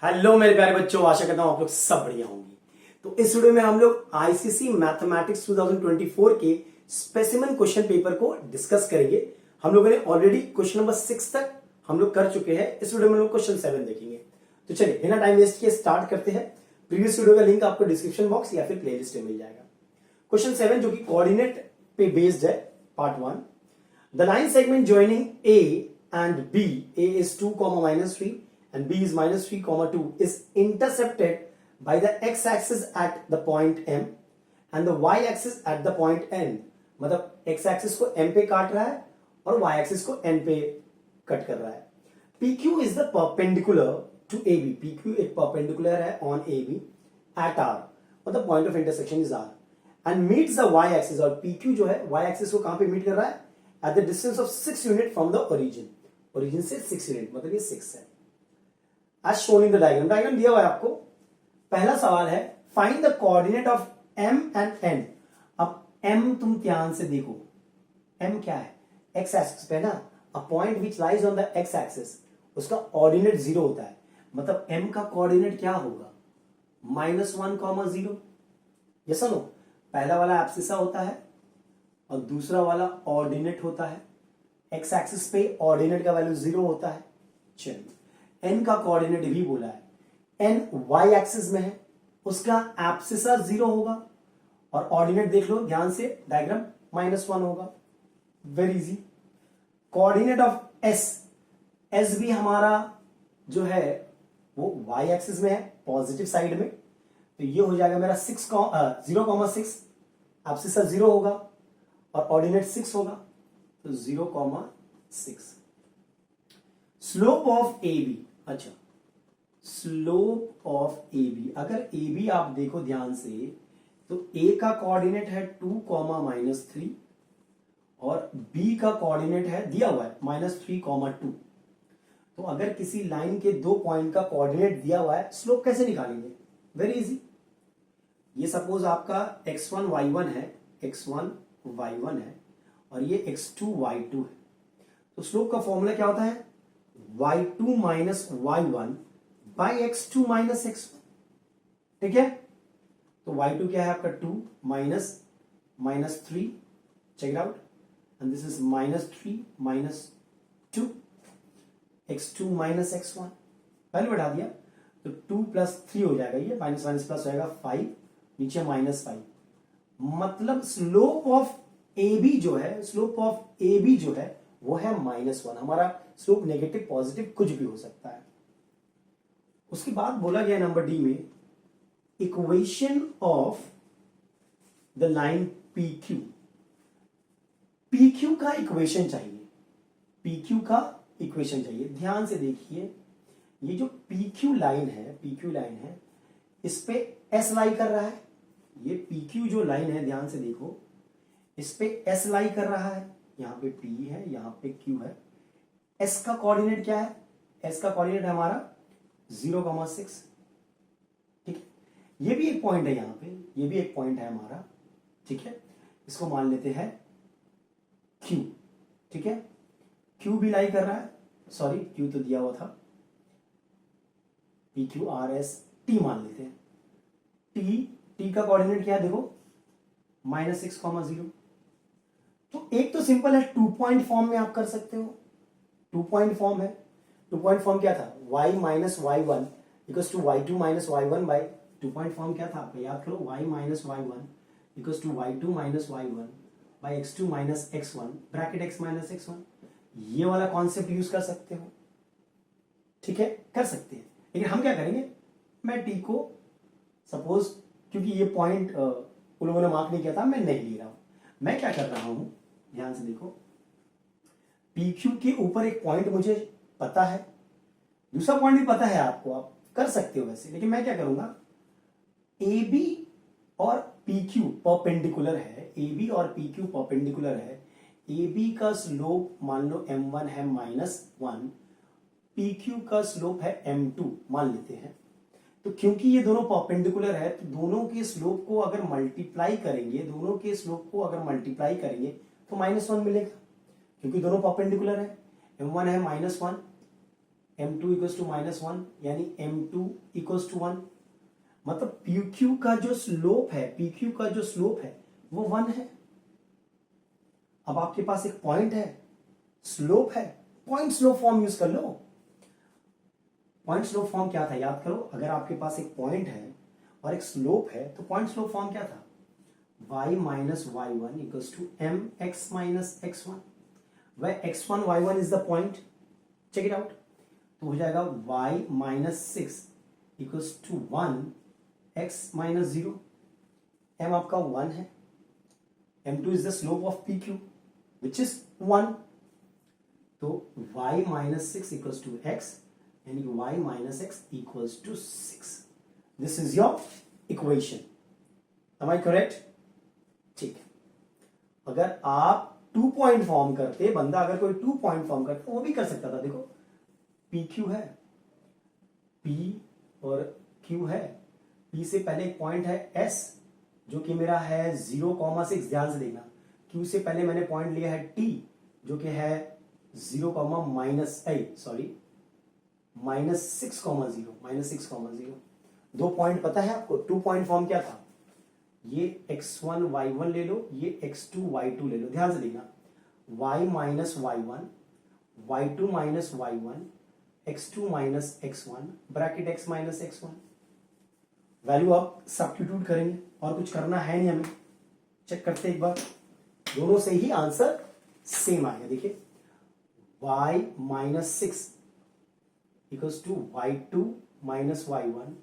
Hello मेरे प्यारे बच्चों, आशा करता हूं आप लोग सब बढ़िया होंगे। तो इस वीडियो में हम लोग आईसीसी मैथमेटिक्स 2024 के स्पेसिमेन क्वेश्चन पेपर को डिस्कस करेंगे। हम लोगों ने ऑलरेडी क्वेश्चन नंबर 6 तक हम लोग कर चुके हैं। इस वीडियो में हम लोग क्वेश्चन 7 देखेंगे। तो चलिए बिना टाइम वेस्ट किए स्टार्ट करते हैं। प्रीवियस वीडियो का लिंक आपको डिस्क्रिप्शन बॉक्स या फिर प्लेलिस्ट में मिल जाएगा। क्वेश्चन 7 जो कि कोऑर्डिनेट पे बेस्ड है, part 1। The line segment joining A and B, A is 2, -3 and B is -3, 2 is intercepted by the x-axis at the point M and the y-axis at the point N. मतलब x-axis को M पे काट रहा है और y-axis को N पे cut कर रहा है। PQ is the perpendicular to AB. PQ एक perpendicular है on AB at R, मतलब point of intersection is R and meets the y-axis। और PQ जो है y-axis को कहां पे मीट कर रहा है? At the distance of 6 unit from the origin। origin से 6 यूनिट, मतलब ये 6 है। As shown in the diagram। Diagram दिया हुआ है आपको। पहला सवाल है find the coordinate of m and n। अब m तुम ध्यान से देखो, m क्या है? x एक्सिस पे ना। A point which lies on the x axis, उसका ऑर्डिनेट 0 होता है। मतलब m का कोऑर्डिनेट क्या होगा? -1, 0। यस और नो? पहला वाला एब्सिसा होता है और दूसरा वाला ऑर्डिनेट होता है। एक्स एक्सिस पे ऑर्डिनेट का वैल्यू 0 होता है। चलिए एन का कोऑर्डिनेट भी बोला है। एन वाई एक्सिस में है, उसका एब्सिसा 0 होगा और ऑर्डिनेट देख लो ध्यान से, डायग्राम -1 होगा। Very easy. Coordinate of S, S भी हमारा जो है वो वाई एक्सिस में है, पॉजिटिव साइड में। तो ये हो जाएगा मेरा 0,6, एब्सिसा 0 होगा और ऑर्डिनेट 6 होगा, तो 0,6। स्लोप ऑफ ए बी, अच्छा स्लोप ऑफ ए बी, अगर ए बी आप देखो ध्यान से तो ए का कोऑर्डिनेट है 2, -3 और बी का कोऑर्डिनेट है दिया हुआ है -3, 2। तो अगर किसी लाइन के दो पॉइंट का कोऑर्डिनेट दिया हुआ है, स्लोप कैसे निकालेंगे? Very easy. ये सपोज आपका x1 y1 है, x1 y1 है और ये x2 y2 है। तो स्लोप का फॉर्मूला क्या होता है? y2 - y1 by x2 - x1। ठीक है, तो y2 क्या है आपका 2 -3, check it out, and this is -3 -2, x2 - x1 पहले बढ़ा दिया तो 2 + 3 हो जाएगा, ये माइनस प्लस हो जाएगा 5, नीचे -5। मतलब स्लोप ऑफ ए बी जो है, स्लोप ऑफ ए बी जो है वो है -1। हमारा स्लोप नेगेटिव पॉजिटिव कुछ भी हो सकता है। उसके बाद बोला गया नंबर डी में, equation of the line P Q. P Q का इक्वेशन चाहिए, पी क्यू का इक्वेशन चाहिए। ध्यान से देखिए, ये जो पी क्यू लाइन है, पी क्यू लाइन है, इस पे एस लाई कर रहा है। ये पी क्यू जो लाइन है ध्यान से देखो, इस पे एस लाई कर रहा है। यहां पे पी है, यहां पे क्यू है। एस का कोऑर्डिनेट क्या है? एस का कोऑर्डिनेट है हमारा 0,6। ठीक है, ये भी एक पॉइंट है यहां पे, ये भी एक पॉइंट है हमारा। ठीक है, इसको मान लेते हैं क्यू। ठीक है, क्यू भी लाई कर रहा है, सॉरी क्यू तो दिया हुआ था, P Q R S T मान लेते हैं। टी का कोऑर्डिनेट क्या है देखो, -6, 0। तो एक तो सिंपल है, 2 पॉइंट फॉर्म में आप कर सकते हो। 2 पॉइंट फॉर्म है। 2 पॉइंट फॉर्म क्या था? y - y1 equals to y2 - y1 by 2 point form क्या था आपका? याद करो, y - y1 equals to y2 - y1 by x2 - x1 bracket x - x1। ये वाला कॉन्सेप्ट यूज कर सकते हो। ठीक है, कर सकते हैं, लेकिन हम क्या करेंगे, मैं टी को सपोज, क्योंकि ये पॉइंट उन लोगों ने मार्क नहीं किया था, मैं नहीं ले रहा हूं। मैं क्या कर रहा हूं, ध्यान से देखो, पी क्यू के ऊपर एक पॉइंट मुझे पता है, दूसरा पॉइंट भी पता है आपको, आप कर सकते हो वैसे, लेकिन मैं क्या करूंगा, ए बी और पी क्यू परपेंडिकुलर है, ए बी और पी क्यू परपेंडिकुलर है। ए बी का स्लोप मान लो m1 है -1, पी क्यू का स्लोप है m2 मान लेते हैं। तो क्योंकि ये दोनों परपेंडिकुलर है, तो दोनों के स्लोप को अगर मल्टीप्लाई करेंगे, दोनों के स्लोप को अगर मल्टीप्लाई करेंगे तो -1 मिलेगा, क्योंकि दोनों परपेंडिकुलर है। m1 है -1, m2 इक्वल्स टू -1 यानी m2 इक्वल्स टू 1। मतलब PQ का जो स्लोप है, PQ का जो स्लोप है वो 1 है। अब आपके पास एक पॉइंट है, स्लोप है, पॉइंट स्लोप फॉर्म यूज कर लो। पॉइंट स्लोप फॉर्म क्या था याद करो, अगर आपके पास एक पॉइंट है और एक स्लोप है तो पॉइंट स्लोप फॉर्म क्या था, y minus y1 equals to mx minus x1, where x1 y1 is the point. Check it out. तो हो जाएगा y minus 6 equals to 1 x minus 0। m आपका 1 है, m2 is the slope of PQ which is 1। तो y minus 6 equals to x यानी कि y minus x equals to 6। This is your equation. Am I correct? ठीक है। अगर आप 2 point form करते, बंदा अगर कोई 2 पॉइंट फॉर्म करता वो भी कर सकता था। देखो PQ है, P और Q है, P से पहले एक पॉइंट है S जो कि मेरा है 0,6, ध्यान से देखना। Q से पहले मैंने पॉइंट लिया है T जो कि है 0, -6,0। 2 पॉइंट पता है आपको, 2 पॉइंट फॉर्म क्या था, ये x1 y1 ले लो, ये x2 y2 ले लो। ध्यान से देखना, y minus y1, y2 minus y1, x2 minus x1, bracket x minus x1। Value आप सब्स्टिट्यूट करेंगे और कुछ करना है नहीं हमें। चेक करते एक बार, दोनों से ही आंसर सेम आएगा। देखिए y minus 6 equals to y2 minus y1,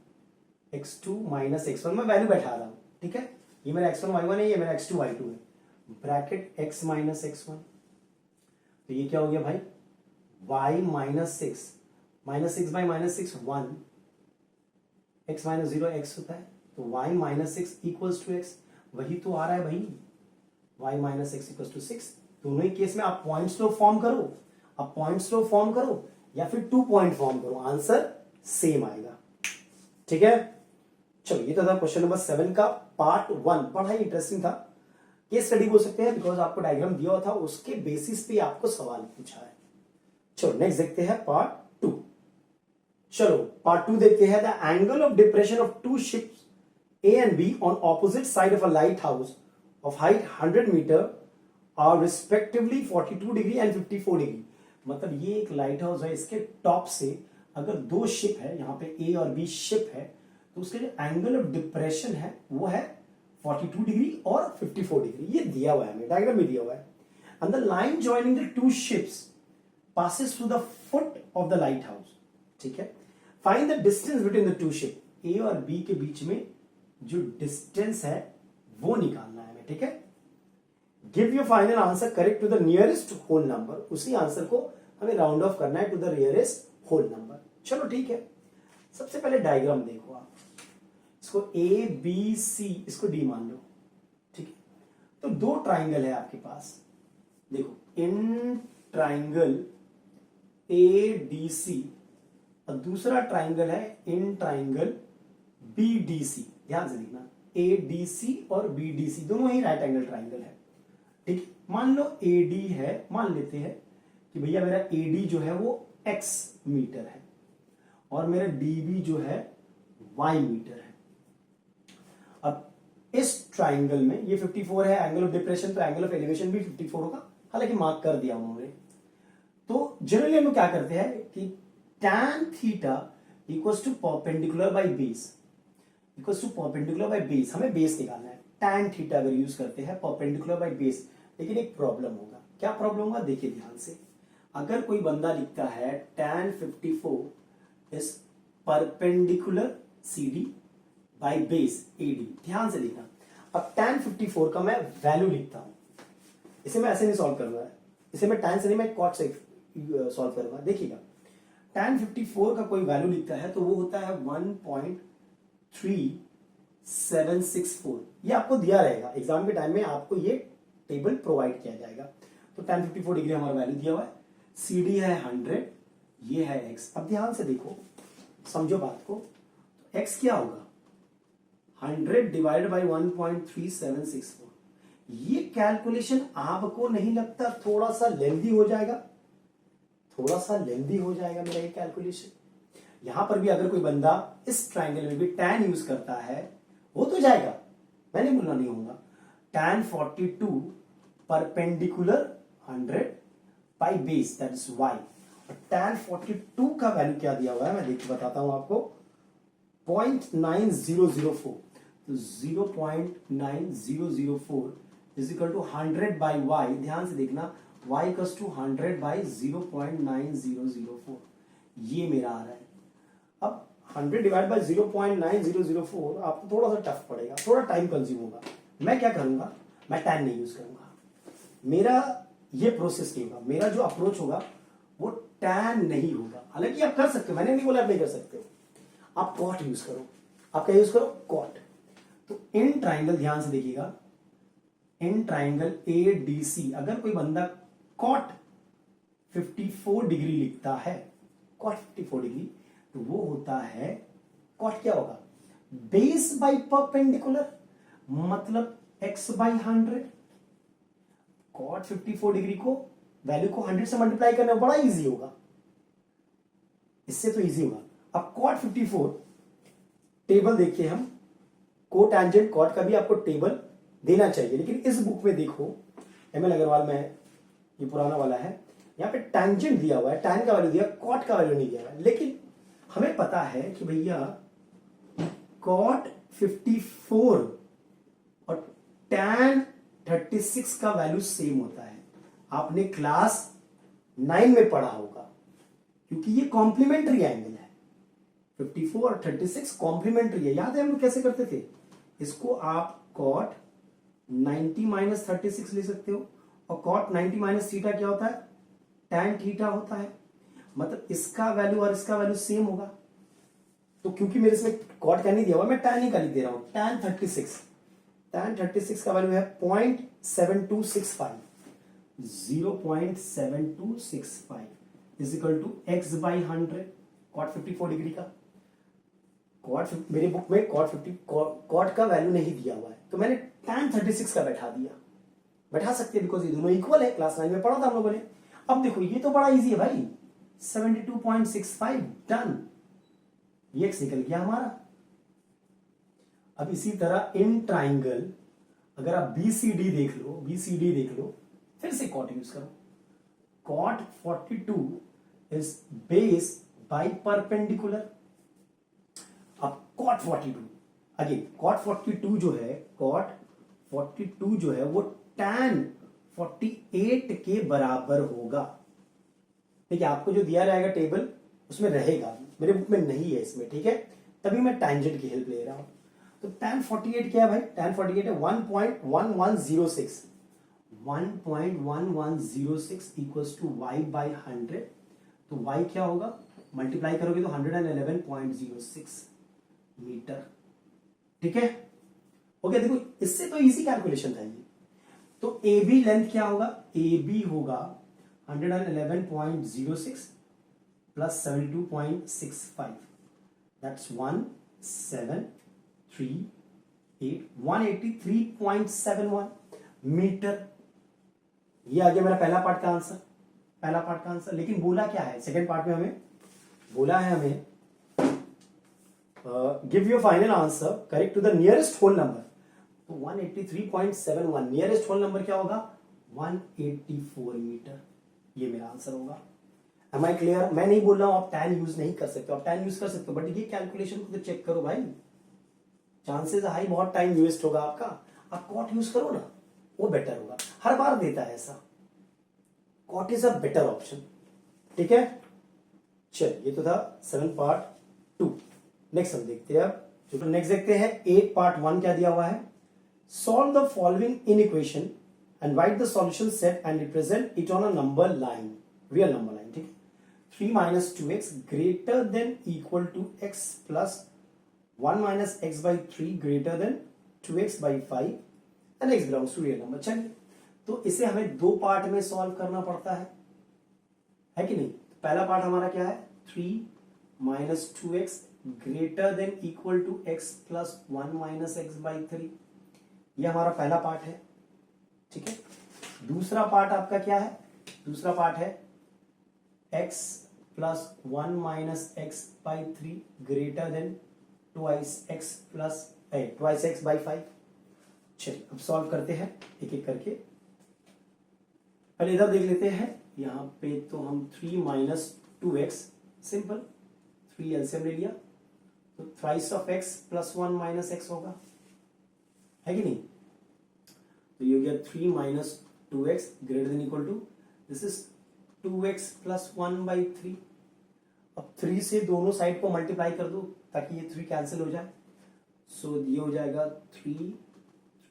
x2 minus x1। मैं वैल्यू बैठा रहा हूं, ठीक है। ये मेरा x1 y1 है, ये मेरा x2 y2 है, ब्रैकेट x माइनस x1। तो ये क्या हो गया भाई, y minus 6 by minus 6 1, x minus 0 x होता है, तो y minus 6 equals to x। वही तो आ रहा है भाई, y माइनस 6 इक्वल्स टू 6। दोनों ही केस में आप पॉइंट स्लोप फॉर्म करो, आप पॉइंट स्लोप फॉर्म करो या फिर 2 पॉइंट फॉर्म करो, आंसर सेम आएगा। ठीक है, चलो ये तो था क्वेश्चन नंबर 7 का पार्ट 1। बड़ा ही इंटरेस्टिंग था, केस स्टडी बोल सकते हैं, बिकॉज आपको डायग्राम दिया हुआ था, उसके बेसिस पे आपको सवाल पूछा है। चलो नेक्स्ट देखते हैं पार्ट 2। चलो पार्ट 2 देखते हैं। The angle of depression of 2 ships A and B on opposite side of a lighthouse of height 100 metre are respectively 42 degree and 54 degree. मतलब ये एक लाइट हाउस है, इसके टॉप से अगर 2 शिप है, यहां पे A और B शिप है, तो उसके जो एंगल ऑफ डिप्रेशन है वो है 42 डिग्री और 54 डिग्री। ये दिया हुआ है, हमें डायग्राम में दिया हुआ है। And the line joining the 2 ships passes through the foot of the lighthouse। ठीक है, find the distance between the 2 ship. A और B के बीच में जो डिस्टेंस है वो निकालना है हमें। ठीक है, give your final answer correct to the nearest whole number. उसी आंसर को हमें राउंड ऑफ करना है to the nearest whole number. चलो ठीक है, सबसे पहले डायग्राम देखो आप, इसको A B C, इसको D मान लो। ठीक है, तो 2 ट्राइंगल है आपके पास। देखो इन ट्राइंगल ADC और दूसरा ट्राइंगल है इन ट्राइंगल BDC। ध्यान से देखना, ADC और BDC दोनों ही राइट एंगल ट्राइंगल है। ठीक, मान लो AD है, मान लेते हैं कि भैया मेरा AD जो है वो x मीटर है और मेरा DB जो है y मीटर है। अब इस ट्राइंगल में ये 54 है एंगल ऑफ डिप्रेशन, तो एंगल ऑफ एलिवेशन भी 54 होगा, हालांकि मार्क कर दिया उन्होंने। तो जनरली हम क्या करते हैं कि tan theta equals to perpendicular by base, equals to perpendicular by base. हमें बेस निकालना है, tan थीटा अगर यूज करते हैं परपेंडिकुलर बाई बेस। लेकिन एक प्रॉब्लम होगा, क्या प्रॉब्लम होगा देखिए ध्यान से। अगर कोई बंदा लिखता है tan 54 is perpendicular CD by base AD, ध्यान से देखना। अब tan 54 का मैं वैल्यू लिखता हूं, इसे मैं ऐसे नहीं सॉल्व कर रहा है, इसे मैं tan से नहीं, मैं cot से सॉल्व करूंगा। देखिएगा tan 54 का कोई वैल्यू लिखता है तो वो होता है 1.3764। ये आपको दिया रहेगा एग्जाम के टाइम में, आपको ये टेबल प्रोवाइड किया जाएगा। तो tan 54 डिग्री हमारा वैल्यू दिया हुआ है, CD है 100, ये है x। अब ध्यान से देखो, समझो बात को, तो x क्या होगा 100 डिवाइड बाई 1.3764। ये कैलकुलेशन आपको नहीं लगता थोड़ा सा लेंथी हो जाएगा? थोड़ा सा लेंदी हो जाएगा मेरा ये कैलकुलेशन। यहां पर भी अगर कोई बंदा इस ट्राइंगल में भी tan यूज करता है हो तो जाएगा, मैंने बोलना नहीं होगा। tan 42 perpendicular 100 by base that is y। और tan 42 का वैल्यू क्या दिया हुआ है मैं देख के बताता हूं आपको, 0.9004। तो 0.9004 is equal to 100 by y। ध्यान से देखना, y इक्वल्स टू 100 बाई 0.9004, ये मेरा आ रहा है। अब 100 डिवाइड बाई 0.9004 आपको थोड़ा सा टफ पड़ेगा, थोड़ा टाइम कंज्यूम होगा। मैं क्या करूंगा, मैं tan नहीं यूज करूंगा। मेरा ये प्रोसेस नहीं होगा, मेरा जो अप्रोच होगा वो tan नहीं होगा। हालांकि आप कर सकते हो, मैंने नहीं बोला आप नहीं कर सकते हो, आप कॉट यूज करो। आप क्या यूज करो, कॉट। तो इन ट्राइंगल, ध्यान से देखिएगा, इन ट्राइंगल ADC अगर कोई बंदा कॉट 54 डिग्री लिखता है, कॉट 54 डिग्री, तो वो होता है कॉट क्या होगा, बेस बाई परपेंडिकुलर, मतलब x बाई 100। कॉट 54 डिग्री को वैल्यू को 100 से मल्टीप्लाई करना बड़ा इजी होगा, इससे तो इजी होगा। अब कॉट 54 टेबल देखिए हम, को टेंजेंट कॉट का भी आपको टेबल देना चाहिए, लेकिन इस बुक में देखो ML अग्रवाल में, ये पुराना वाला है, यहां पे टेंजेंट दिया हुआ है, tan का वैल्यू दिया, कॉट का वैल्यू नहीं दिया हुआ है। लेकिन हमें पता है कि भैया कॉट 54 और tan 36 का वैल्यू सेम होता है। आपने क्लास 9 में पढ़ा होगा, क्योंकि ये कॉम्प्लीमेंट्री एंगल है। 54 और 36 कॉम्प्लीमेंट्री है। याद है हम लोग कैसे करते थे, इसको आप कॉट 90 माइनस 36 ले सकते हो, और कॉट 90 माइनस थीटा क्या होता है, tan थीटा होता है। मतलब इसका वैल्यू और इसका वैल्यू सेम होगा। तो क्योंकि मेरे इसमें कॉट का नहीं दिया हुआ, मैं tan ही का लिख दे रहा हूं, tan 36 का वैल्यू है 0.7265, 0.7265 is equal to x by 100, cot 54 degree का। कॉट मेरे बुक में कॉट का वैल्यू नहीं दिया हुआ है, तो मैंने tan 36 का बैठा सकते हैं, बिकॉज ये दोनों इक्वल है। क्लास 9 में पढ़ा था हम लोगों ने। अब देखो ये तो बड़ा इजी है भाई, 72.65 डन, ये x निकल गया हमारा। अब इसी तरह इन ट्राइंगल अगर आप BCD देख लो, फिर से कॉट यूज करो। Cot 42 is base by perpendicular. अब कॉट 42 अगेन, कॉट 42 जो है वो tan 48 के बराबर होगा। ठीक है, आपको जो दिया रहेगा टेबल उसमें रहेगा, मेरे बुक में नहीं है इसमें, ठीक है, तभी मैं टेंजेंट की हेल्प ले रहा हूं। तो tan 48 क्या है भाई, tan 48 है 1.1106, 1.1106 इक्वल्स टू y बाई 100। तो y क्या होगा, मल्टीप्लाई करोगे तो 111.06 मीटर। ठीक है, ओके। देखो इससे तो इजी कैलकुलेशन था ये। तो AB लेंथ क्या होगा, AB होगा 111.06 प्लस 72.65, दैट्स 183.71 मीटर। ये आ गया मेरा पहला पार्ट का आंसर। लेकिन बोला क्या है सेकंड पार्ट में, हमें बोला है give your final answer correct to the nearest whole number. तो 183.71 नियरेस्ट होल नंबर क्या होगा, 184 मीटर। ये मेरा आंसर होगा। Am I clear? मैं नहीं बोल रहा हूं आप tan यूज नहीं कर सकते, आप tan यूज कर सकते हो, बट ये कैलकुलेशन को तो चेक करो भाई, चांसेस हाई बहुत टाइम वेस्ट होगा आपका। आप कॉट यूज करो ना, वो बेटर होगा, हर बार देता है ऐसा। Cot is a better option. ठीक है, चल ये तो था 7 पार्ट 2। नेक्स्ट हम देखते हैं, अब चलो नेक्स्ट देखते हैं 8 पार्ट 1 क्या दिया हुआ है। Solve the following in equation and right the solution set and represent it on a number line, real number line. ठीक है, 3 minus 2x greater than equal to x plus 1 minus x by 3 greater than 2x by 5 and x belongs to real number। चलिए, तो इसे हमें 2 part में solve करना पड़ता है कि नहीं। पहला पार्ट हमारा क्या है, 3 minus 2x greater than equal to x plus 1 minus x by 3, ये हमारा पहला पार्ट है। ठीक है, दूसरा पार्ट आपका क्या है, दूसरा पार्ट है x plus 1 minus x by 3 greater than twice x plus twice x by 5। चलिए अब सॉल्व करते हैं एक एक करके। पहले इधर देख लेते हैं, यहां पे तो हम 3 माइनस 2x, सिंपल 3 एलसीएम ले लिया तो thrice of x plus 1 minus x होगा, है कि नहीं। तो ये हो गया 3 minus 2x greater than equal to this is 2x plus 1 by 3। अब 3 से दोनों साइड को मल्टीप्लाई कर दो ताकि ये 3 कैंसिल हो जाए। सो ये हो जाएगा 3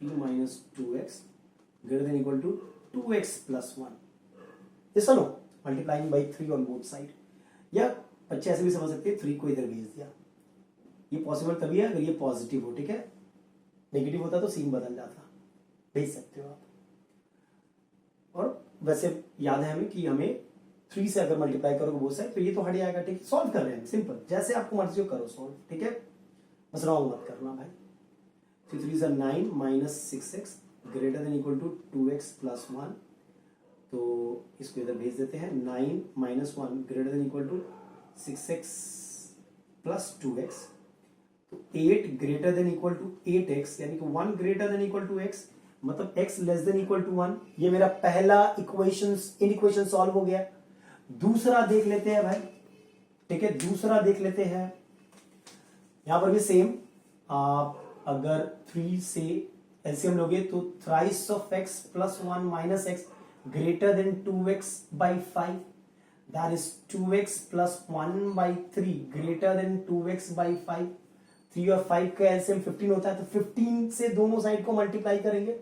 minus 2x greater than equal to 2x plus 1। ये सुनो multiplying by 3 on both side, या बच्चे ऐसे भी समझ सकते हैं 3 को इधर भेज दिया। ये पॉसिबल तभी है अगर ये पॉजिटिव हो, ठीक है। नेगेटिव होता तो सीन बदल जाता, भेज सकते हो आप। और वैसे याद है हमें कि हमें 3 से अगर मल्टीप्लाई करोगे बोथ साइड तो ये तो हट जाएगा, ठीक है। सॉल्व कर रहे हैं सिंपल, जैसे आपको मर्जी हो करो सॉल्व, ठीक है। बस रॉन्ग मत करना भाई। 3 3 9 minus 6x greater than equal to 2x plus 1। तो इसको इधर भेज देते हैं। 9 minus 1 greater than equal to 6x plus 2x। तो 8 greater than equal to 8x, यानी कि 1 greater than equal to x, मतलब x less than equal to 1। ये मेरा पहला इक्वेशन सॉल्व हो गया। दूसरा देख लेते हैं भाई, ठीक है। दूसरा देख लेते हैं, यहां पर भी सेम। आप अगर 3 से एलसीएम लोगे तो thrice of x plus 1 minus x greater than 2x by 5, that is 2x plus 1 by 3 greater than 2x by 5। 3 और 5 का एलसीएम 15 होता है, तो 15 से दोनों साइड को मल्टीप्लाई करेंगे।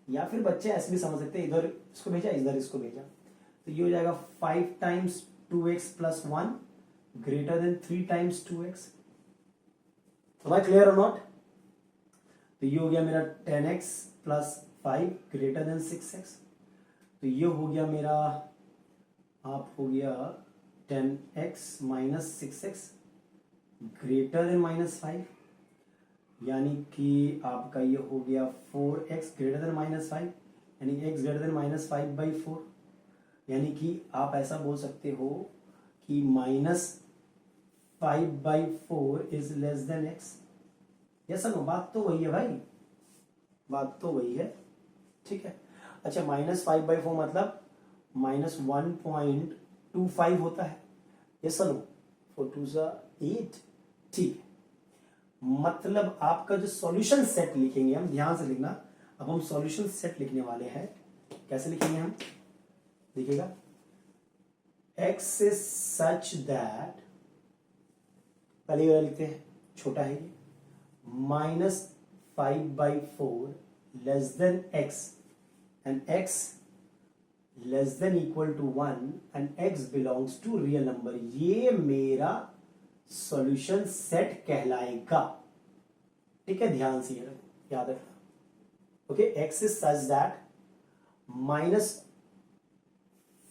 या फिर बच्चे ऐसे भी समझ सकते हैं, इधर इसको भेजा इधर इसको भेजा, तो ये हो जाएगा 5 times 2x plus 1 greater then 3 times 2x। तो भाई क्लियर और नॉट। तो ये हो गया मेरा 10x plus 5 greater than 6x। तो ये हो गया मेरा आप हो गया 10x minus 6x greater than minus 5, यानी कि आपका ये हो गया 4x ग्रेटर देन माइनस 5, यानी x greater than minus 5 by 4। यानी कि आप ऐसा बोल सकते हो कि minus 5 by 4 is less than x। Yes no, बात तो वही है भाई, बात तो वही है, ठीक है। अच्छा, माइनस 5 बाई 4 मतलब माइनस 1.25 होता है। यस नो, 4 2 8, ठीक है। मतलब आपका जो सॉल्यूशन सेट लिखेंगे हम, ध्यान से लिखना, अब हम सॉल्यूशन सेट लिखने वाले हैं। कैसे लिखेंगे हम, देखिएगा, x इज सच दैट, पहले वाला लिखते हैं, छोटा है ये, minus 5 by 4 less than x and x less than equal to 1 and x belongs to real number. ये मेरा सॉल्यूशन सेट कहलाएगा, ठीक है। ध्यान से याद रखना। Okay, x is such that minus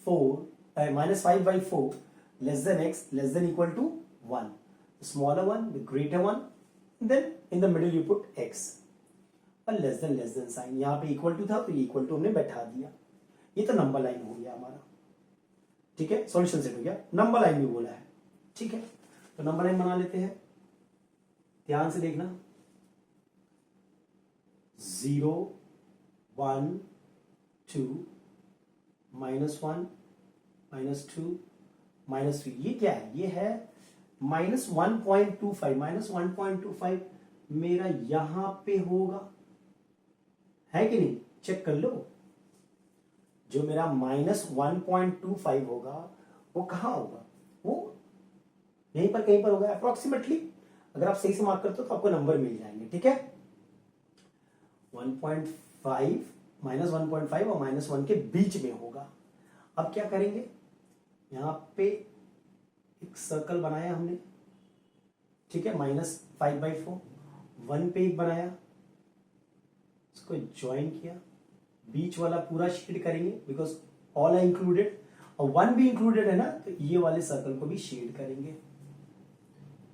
5 by 4 less than x less than equal to 1, smaller one the greater one, then in the middle you put x और लेस देन साइन। यहां पे इक्वल टू था तो equal to हमने बैठा दिया। ये तो नंबर लाइन हो गया हमारा, ठीक है। सॉल्यूशन सेट हो गया, नंबर लाइन भी बोला है, ठीक है। तो नंबर लाइन बना लेते हैं, ध्यान से देखना। 0 1 2 -1 -2 -3। ये क्या है, ये है -1.25। -1.25 मेरा यहां पे होगा, है कि नहीं, चेक कर लो। जो मेरा -1.25 होगा वो कहां होगा, वो यहीं पर कहीं पर होगा अप्रोक्सीमेटली। अगर आप सही से मार्क करते हो तो आपको नंबर मिल जाएंगे, ठीक है। 1.5 -1.5 और -1 के बीच में होगा। अब क्या करेंगे, यहां पे एक सर्कल बनाया हमने, ठीक है, -5 बाई 4, 1 पे एक बनाया, इसको ज्वाइन किया, बीच वाला पूरा शेड करेंगे बिकॉज ऑल आर इंक्लूडेड, और 1 भी इंक्लूडेड है ना, तो ये वाले सर्कल को भी शेड करेंगे,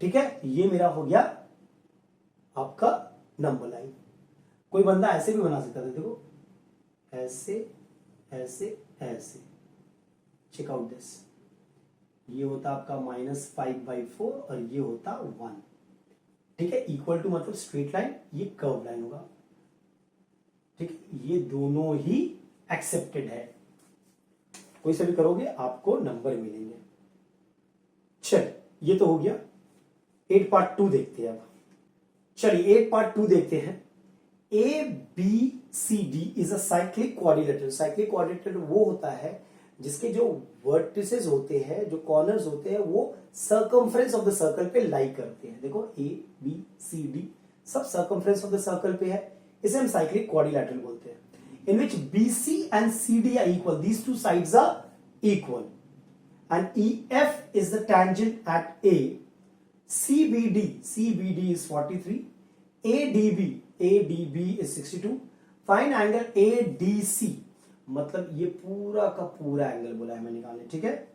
ठीक है। ये मेरा हो गया आपका नंबर लाइन। कोई बंदा ऐसे भी बना सकता था, देखो, ऐसे ऐसे ऐसे, चेक आउट दिस, ये होता आपका -5/4 और ये होता 1। ठीक है, इक्वल टू मतलब स्ट्रेट लाइन, ये कर्व लाइन होगा। ठीक है, ये दोनों ही एक्सेप्टेड है, कोई सा भी करोगे आपको नंबर मिलेंगे। चल, ये तो हो गया। 8 पार्ट 2 देखते हैं अब। चलिए 8 पार्ट 2 देखते हैं। A B C D is a cyclic quadrilateral. Cyclic quadrilateral वो होता है जिसके जो वर्टिसेस होते हैं, जो कॉर्नर्स होते हैं, वो सर्कमफ्रेंस ऑफ द सर्कल पे लाई करते हैं। देखो ए बी सी डी सब सर्कमफ्रेंस ऑफ द सर्कल पे है, इसे हम साइक्लिक क्वाड्रिलेटरल बोलते हैं। In which B C and C D are equal, these two sides are equal, and E F is the tangent at A. CBD is 43, ADB is 62. Find angle ADC, मतलब ये पूरा का पूरा angle बोला है मैं निकालने। ठीक है,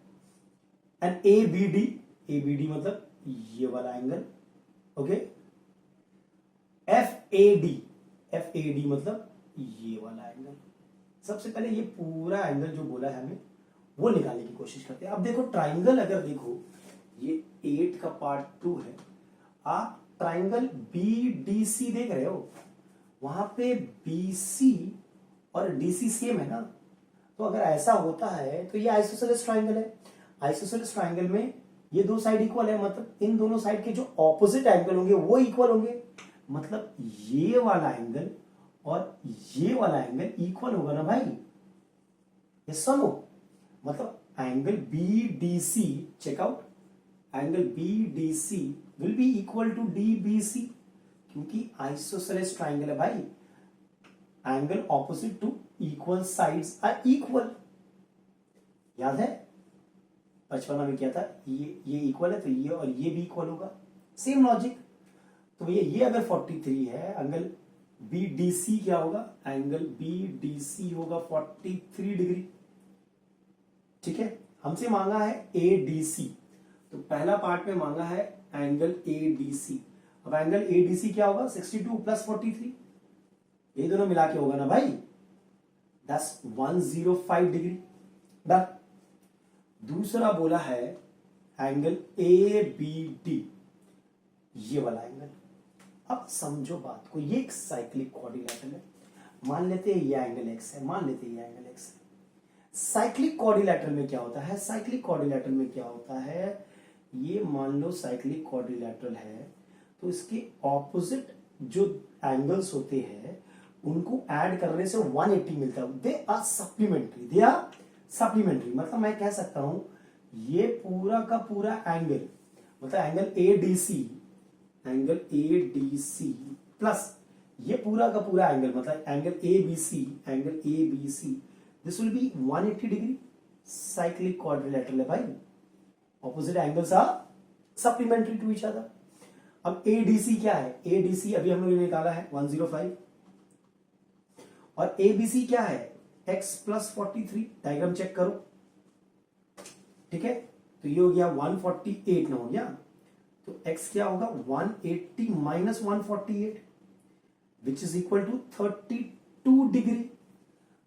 एंड ABD मतलब ये वाला एंगल। ओके, FAD मतलब ये वाला एंगल। सबसे पहले ये पूरा एंगल जो बोला है हमें वो निकालने की कोशिश करते हैं। अब देखो ट्राइंगल, अगर देखो ये 8 का पार्ट 2 है, आप ट्राइंगल BDC देख रहे हो, वहां पे BC और DC सेम है ना। तो अगर ऐसा होता है तो ये आइसोसेलेस ट्राइंगल है। आइसोसेलेस ट्राइंगल में ये दो साइड इक्वल है, मतलब इन दोनों साइड के जो ऑपोजिट एंगल होंगे वो इक्वल होंगे, मतलब ये वाला एंगल और ये वाला एंगल इक्वल होगा ना भाई। ये सुनो, मतलब angle BDC, check out, angle BDC will be equal to DBC, क्योंकि आइसोसेलेस ट्राइंगल है भाई। Angle opposite to equal sides are equal. याद है बचपना में क्या था, ये इक्वल है तो ये और ये भी इक्वल होगा, सेम लॉजिक। तो ये अगर 43 है, एंगल BDC क्या होगा, एंगल BDC होगा 43 डिग्री। ठीक है, हमसे मांगा है ADC, तो पहला पार्ट में मांगा है एंगल ADC। अब एंगल ADC क्या होगा, 62 प्लस 43, ये दोनों मिला के होगा ना भाई, 105 डिग्री। डन। दूसरा बोला है एंगल ABD, ये वाला एंगल। अब समझो बात को, ये एक साइक्लिक क्वाड्रिलेटरल है। मान लेते हैं ये एंगल X है, मान लेते हैं ये एंगल X है। साइक्लिक क्वाड्रिलेटरल में क्या होता है, साइक्लिक क्वाड्रिलेटरल में क्या होता है, ये मान लो साइक्लिक क्वाड्रिलेटरल है तो इसके ऑपोजिट जो एंगल्स होते हैं उनको ऐड करने से 180 मिलता है। दे आर सप्लीमेंट्री, मतलब मैं कह सकता हूं ये पूरा का पूरा एंगल, मतलब एंगल ADC प्लस ये पूरा का पूरा एंगल, मतलब angle ABC, this will be 180 degree. Cyclic quadrilateral है भाई, opposite angles are supplementary to each other. अब ADC क्या है, ADC अभी हम लोग ने निकाला है 105, और ABC क्या है, X प्लस 43। डायग्राम चेक करो। ठीक है, तो ये हो गया 148 ना हो गया, तो X क्या होगा 180 minus 148 which is equal to 32 degree.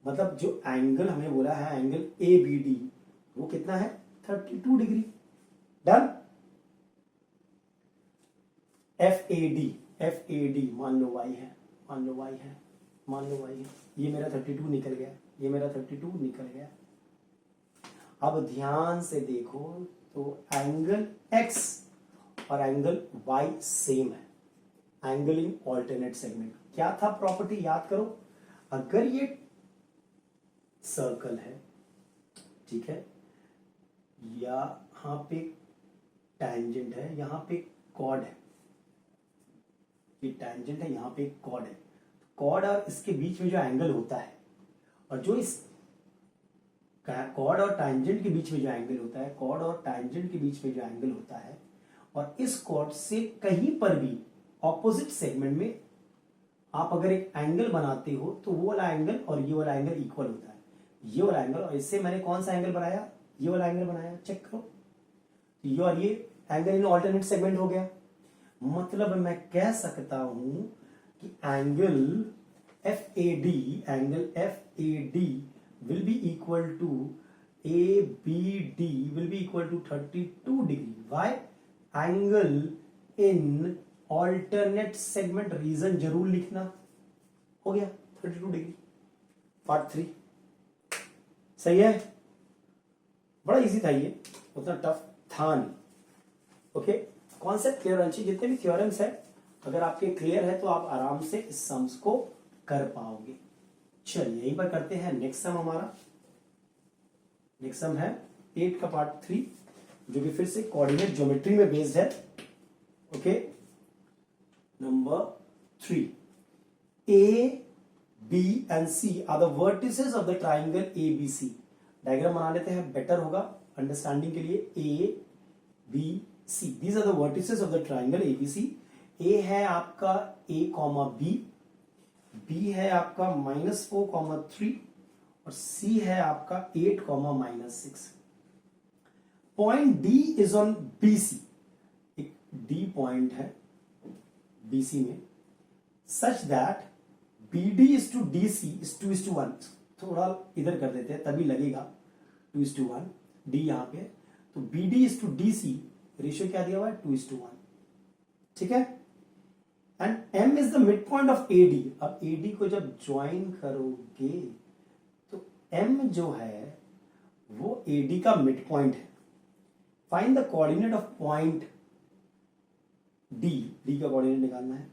मतलब जो एंगल हमें बोला है एंगल ABD वो कितना है, 32 डिग्री। डन। FAD मान लो y है, ये मेरा 32 निकल गया, ये मेरा 32 निकल गया। अब ध्यान से देखो तो एंगल X और एंगल Y सेम है, एंगल इन ऑल्टरनेट सेगमेंट। क्या था प्रॉपर्टी, याद करो, अगर ये सर्कल है, ठीक है, यहां पे टैंजेंट है, यहां पे कॉर्ड है, ये टैंजेंट है, यहां पे कॉर्ड है, कॉर्ड और इसके बीच में जो एंगल होता है, और जो इस कॉर्ड और टैंजेंट के बीच में जो एंगल होता है, कॉर्ड और टैंजेंट के बीच में जो एंगल होता है, और इस कॉर्ड से कहीं पर भी ऑपोजिट सेगमेंट में आप अगर एक एंगल बनाते हो तो वो वाला एंगल और ये वाला एंगल इक्वल होता है। ये वाला एंगल और इससे मैंने कौन सा एंगल बनाया, ये वाला एंगल बनाया, चेक करो, ये और ये एंगल इन ऑल्टरनेट सेगमेंट हो गया। मतलब मैं कह सकता हूं कि angle FAD will be equal to A B D will be equal to 32 degree. Why? Angle in alternate segment reason जरूर लिखना. हो गया 32 डिग्री. पार्ट 3 सही है. बड़ा इजी था ये, उतना टफ था नहीं. ओके, कॉन्सेप्ट क्लियर होना चाहिए. जितने भी थ्योरम्स है अगर आपके क्लियर है तो आप आराम से इस सम्स को कर पाओगे. चलिए यहीं पर करते हैं नेक्स्ट सम. हमारा नेक्स्ट सम है 8 का पार्ट 3 जो कि फिर से कोऑर्डिनेट ज्योमेट्री में बेस्ड है. Okay, number 3. A B and C are the vertices of the triangle A B C. Diagram बना लेते हैं, बेटर होगा अंडरस्टैंडिंग के लिए. A B C, these are the vertices of the triangle A B C. A है आपका ए comma B, B है आपका -4,3 और सी है आपका 8,-6. Point D is on B C. एक डी पॉइंट है बीसी में, such that B D is to D C is 2:1. थोड़ा इधर कर देते हैं तभी लगेगा 2:1. डी यहां पे, तो B D is to D C ratio क्या दिया हुआ है 2:1. ठीक है. And M is the mid point of A D. अब ए डी को जब ज्वाइन करोगे तो एम जो है वो ए डी का मिड पॉइंट है. Find the coordinate of point D. D का कोऑर्डिनेट निकालना है.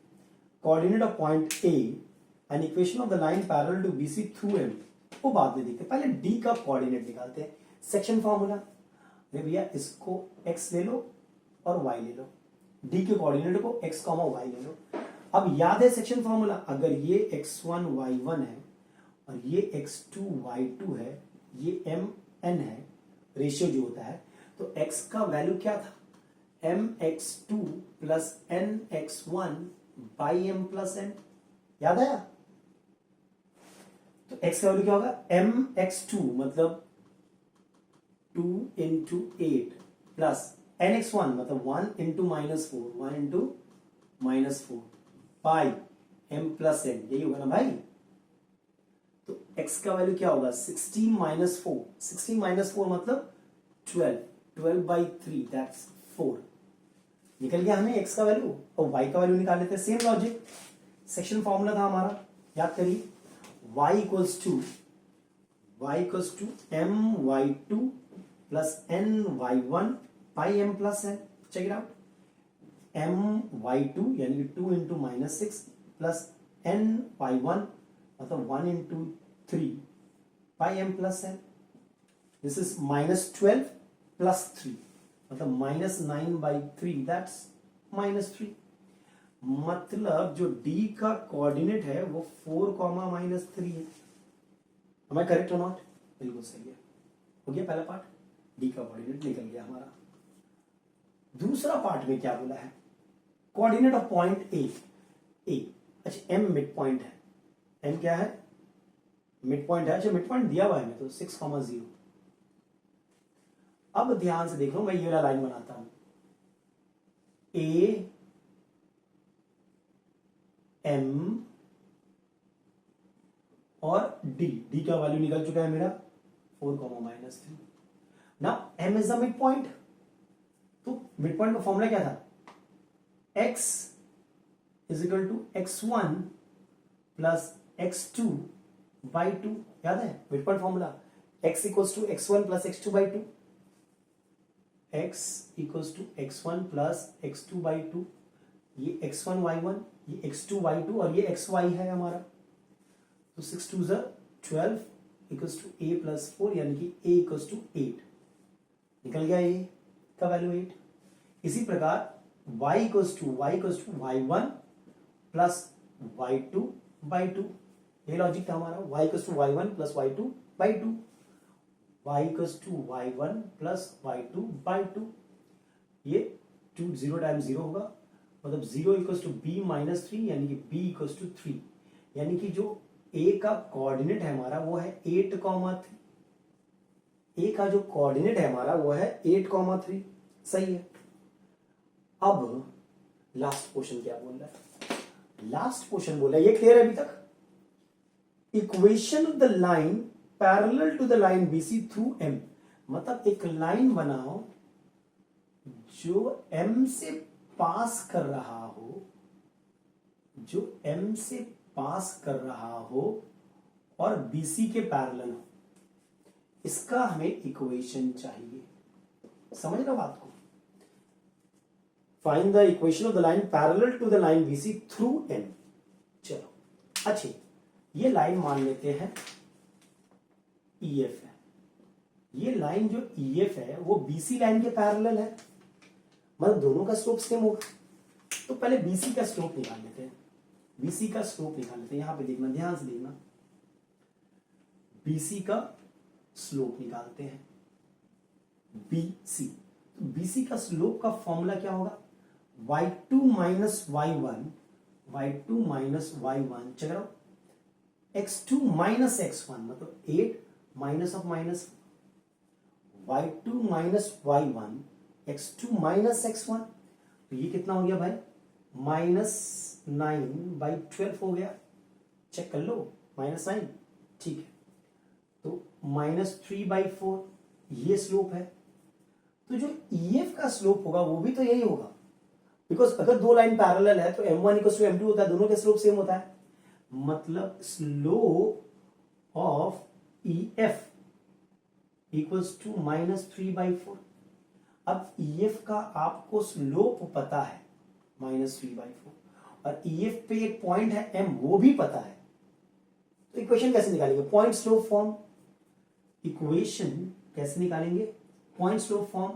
Coordinate of point A and equation of the line parallel to BC through M वो बाद में देखते हैं. पहले डी का कोऑर्डिनेट निकालते हैं. सेक्शन फॉर्मूला, भैया इसको x ले लो और y ले लो. डी के कोऑर्डिनेट को x, y ले लो. अब याद है सेक्शन फॉर्मूला, अगर ये x1 y1 है और ये x2 y2 है, ये mn है रेशियो जो होता है, तो x का वैल्यू क्या था mx2 plus nx1 by m plus n. याद आया? तो x का वैल्यू क्या होगा mx2 मतलब 2 into 8 प्लस nx1 मतलब 1 into -4, 1 into -4 by m plus n. यही होगा ना भाई. तो x का वैल्यू क्या होगा 16 - 4. 16 - 4 मतलब 12. 12 by 3 दैट्स 4. निकल गया हमें x का वैल्यू. और y का वैल्यू निकाल लेते हैं. सेम लॉजिक, सेक्शन फॉर्मूला था हमारा, याद करिए. y equals to my2 plus ny1 by m plus n. Check it out. my2 यानी कि 2 इंटू -6 प्लस ny1 मतलब 1 into 3 by m plus n. This is -12 plus 3 मतलब -9/3 दैट्स -3. मतलब जो d का कोऑर्डिनेट है वो 4,-3 है. Am I correct or not? बिल्कुल सही है. हो गया पहला पार्ट, डी का कोऑर्डिनेट निकल गया हमारा. दूसरा पार्ट में क्या बोला है, कोऑर्डिनेट ऑफ पॉइंट ए. अच्छा एम मिड पॉइंट है. एम क्या है मिड पॉइंट है. अच्छा मिड पॉइंट दिया हुआ है मैं तो 6,0. अब ध्यान से देखो, मैं ये वाला लाइन बनाता हूं. ए एम और डी का वैल्यू निकल चुका है मेरा 4,-3. Now M is the mid point. तो मिड पॉइंट का फॉर्मूला क्या था, x is equal to x1 plus x2 by 2. याद है mid point formula, x equals to x1 plus x2 by 2. x equals to x1 plus x2 by 2. ये x1 y1, ये x2 y2 और ये xy है हमारा. तो 6 2 12 इक्वल्स टू a प्लस 4 यानी कि a इक्वल्स टू 8. निकल गया a का वैल्यू 8. इसी प्रकार y equals to y1 plus y2 by 2. ये लॉजिक था हमारा. y equals to y1 plus y2 by 2. y equals to y1 plus y2 by 2. ये 2 0 टाइम्स 0 होगा मतलब 0 इक्वल्स टू b माइनस 3 यानी कि b इक्वल्स टू 3. यानी कि जो a का कोऑर्डिनेट है हमारा वो है 8,3. a का जो कोऑर्डिनेट है हमारा वो है 8,3. सही है. अब लास्ट क्वेश्चन क्या बोल रहा है, लास्ट क्वेश्चन बोला ये क्लियर है अभी तक. Equation of the line parallel to the line BC through M. मतलब एक लाइन बनाओ जो m से पास कर रहा हो, जो m से पास कर रहा हो और BC के पैरेलल हो, इसका हमें इक्वेशन चाहिए। समझ रहे हो बात को? Find the equation of the line parallel to the line BC through m। चलो अच्छी, ये लाइन मान लेते हैं EF है। ये लाइन जो EF है वो BC लाइन के पैरेलल है, मतलब दोनों का स्लोप सेम होगा। तो पहले BC का स्लोप निकाल लेते हैं। BC का स्लोप निकाल लेते हैं। यहां पे देखना, ध्यान से देखना, BC का स्लोप निकालते हैं। BC, तो BC का स्लोप का फॉर्मूला क्या होगा? y2 minus y1, y2 minus y1, चलो x2 माइनस x1, मतलब 8 minus of minus, y2 minus y1, x2 minus x1, तो ये कितना हो गया भाई? -9/12 हो गया। चेक कर लो, -9, ठीक है। तो -3/4 ये स्लोप है। तो जो EF का स्लोप होगा वो भी तो यही होगा, बिकॉज अगर दो लाइन पैरेलल है तो m1 इक्वल टू m2 होता है, दोनों के स्लोप सेम होता है। मतलब slope of EF equals to -3/4। अब EF का आपको स्लोप पता है -3/4, और EF पे एक पॉइंट है M, वो भी पता है। तो इक्वेशन कैसे निकालेंगे? Point slope form. इक्वेशन कैसे निकालेंगे? Point slope form,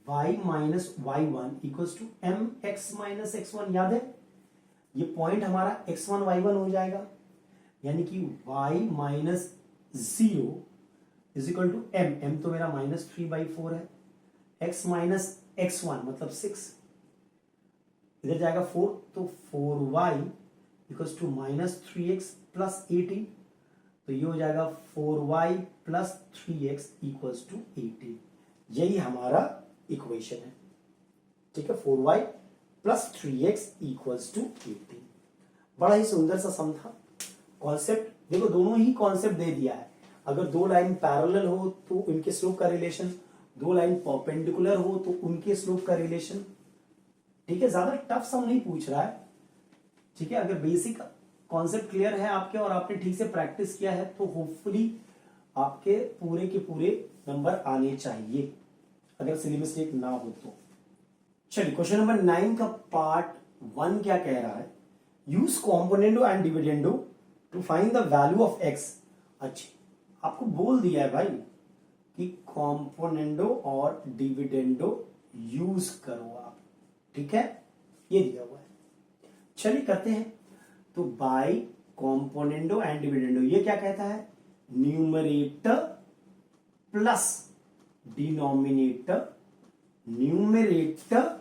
y minus y1 equals to mx minus x1। याद है ये पॉइंट हमारा x1 y1 हो जाएगा, यानी कि y minus 0 is equal to m तो मेरा -3/4 है, x माइनस x1 मतलब 6, इधर जाएगा 4, तो 4y equals to -3x plus 18, तो ये हो जाएगा 4y plus 3x equals to 18। यही हमारा इक्वेशन है, ठीक है। 4y plus 3x equals to 18। बड़ा ही सुंदर सा सम था। कॉन्सेप्ट देखो, दोनों ही कॉन्सेप्ट दे दिया है। अगर दो लाइन पैरेलल हो तो उनके स्लोप का रिलेशन, दो लाइन परपेंडिकुलर हो तो उनके स्लोप का रिलेशन, ठीक है। ज्यादा टफ सम नहीं पूछ रहा है, ठीक है। अगर बेसिक कॉन्सेप्ट क्लियर है आपके और आपने ठीक से प्रैक्टिस किया है तो होपफुली आपके पूरे के पूरे नंबर आने चाहिए, अगर सिली मिस्टेक ना हो तो। चलिए क्वेश्चन नंबर 9 का पार्ट 1 क्या कह रहा है? Use componendo and dividendo to find the value of x। अच्छा, आपको बोल दिया है भाई कि कॉम्पोनेंडो और डिविडेंडो यूज करो आप, ठीक है, ये दिया हुआ है। चलिए करते हैं। तो बाय कॉम्पोनेंडो एंड डिविडेंडो, ये क्या कहता है? Numerator plus denominator, numerator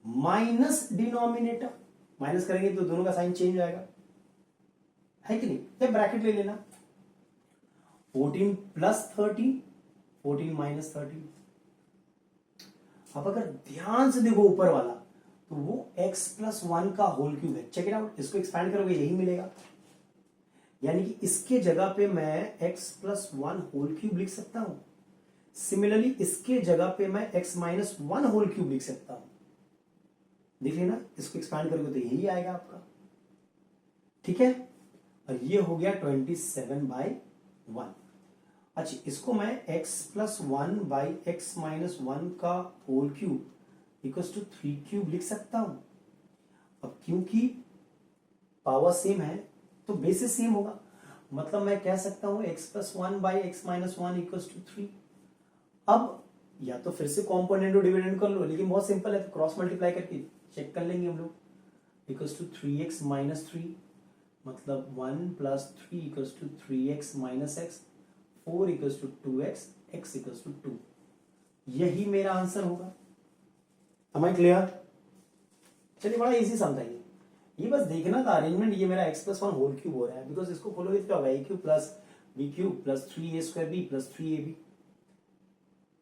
minus denominator. Minus करेंगे तो दोनों का साइन चेंज हो जाएगा, है कि नहीं? या ब्रैकेट ले लेना, 14 प्लस 13, 14 माइनस 13। अब अगर ध्यान से देखो ऊपर वाला, तो वो x प्लस 1 का होल क्यूब है। चेक इट आउट, इसको एक्सपैंड करोगे यही मिलेगा, यानी कि इसके जगह पे मैं x प्लस 1 होल क्यूब लिख सकता हूं। सिमिलरली इसके जगह पे मैं x माइनस 1 होल क्यूब लिख सकता हूं। देख लेना, इसको एक्सपैंड करोगे तो यही आएगा आपका, ठीक है। और ये हो गया 27/1। अच्छा, इसको मैं x plus 1 by x minus 1 का whole cube equals to 3 cube लिख सकता हूं। अब क्योंकि पावर सेम है तो बेसिस सेम होगा, मतलब मैं कह सकता हूं x plus 1 by x minus 1 equals to 3। अब या तो फिर से कॉम्पोनेंट और डिविडेंड कर लो, लेकिन बहुत सिंपल है, तो क्रॉस मल्टीप्लाई करके चेक कर लेंगे हम लोग। इक्वल्स टू 3x माइनस 3, मतलब 1 plus 3 equals to 3x minus x, 4 equals to 2x, x equals to 2। यही मेरा आंसर होगा। Am I clear? चलिए, बड़ा इजी सम था ये बस देखना था अरेंजमेंट। ये मेरा x प्लस 1 होल क्यूब हो रहा है, बिकॉज इसको खोलोगे तो क्या होगा? a cube plus b cube plus 3a square b plus 3ab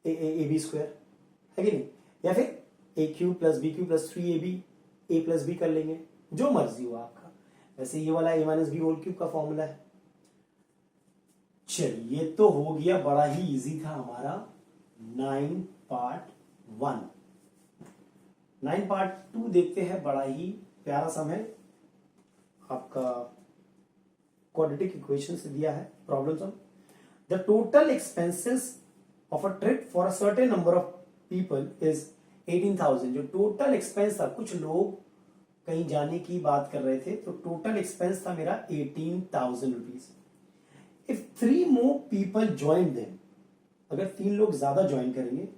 ab square, है कि नहीं? या फिर a cube plus b cube plus 3ab a plus b कर लेंगे, जो मर्जी हो आपका। वैसे ये वाला a minus B whole cube का फॉर्मूला है। चलिए ये तो हो गया, बड़ा ही इजी था हमारा 9 पार्ट 1। 9 पार्ट 2 देखते हैं, बड़ा ही प्यारा सा है आपका, क्वाड्रेटिक इक्वेशन से दिया है problem sum. The total expenses of a trip for a certain number of people is 18,000। जो टोटल एक्सपेंस था, कुछ लोग कहीं जाने की बात कर रहे थे, तो टोटल एक्सपेंस था मेरा 18,000 rupees. If 3 more people join them, अगर 3 लोग ज्यादा ज्वाइन करेंगे,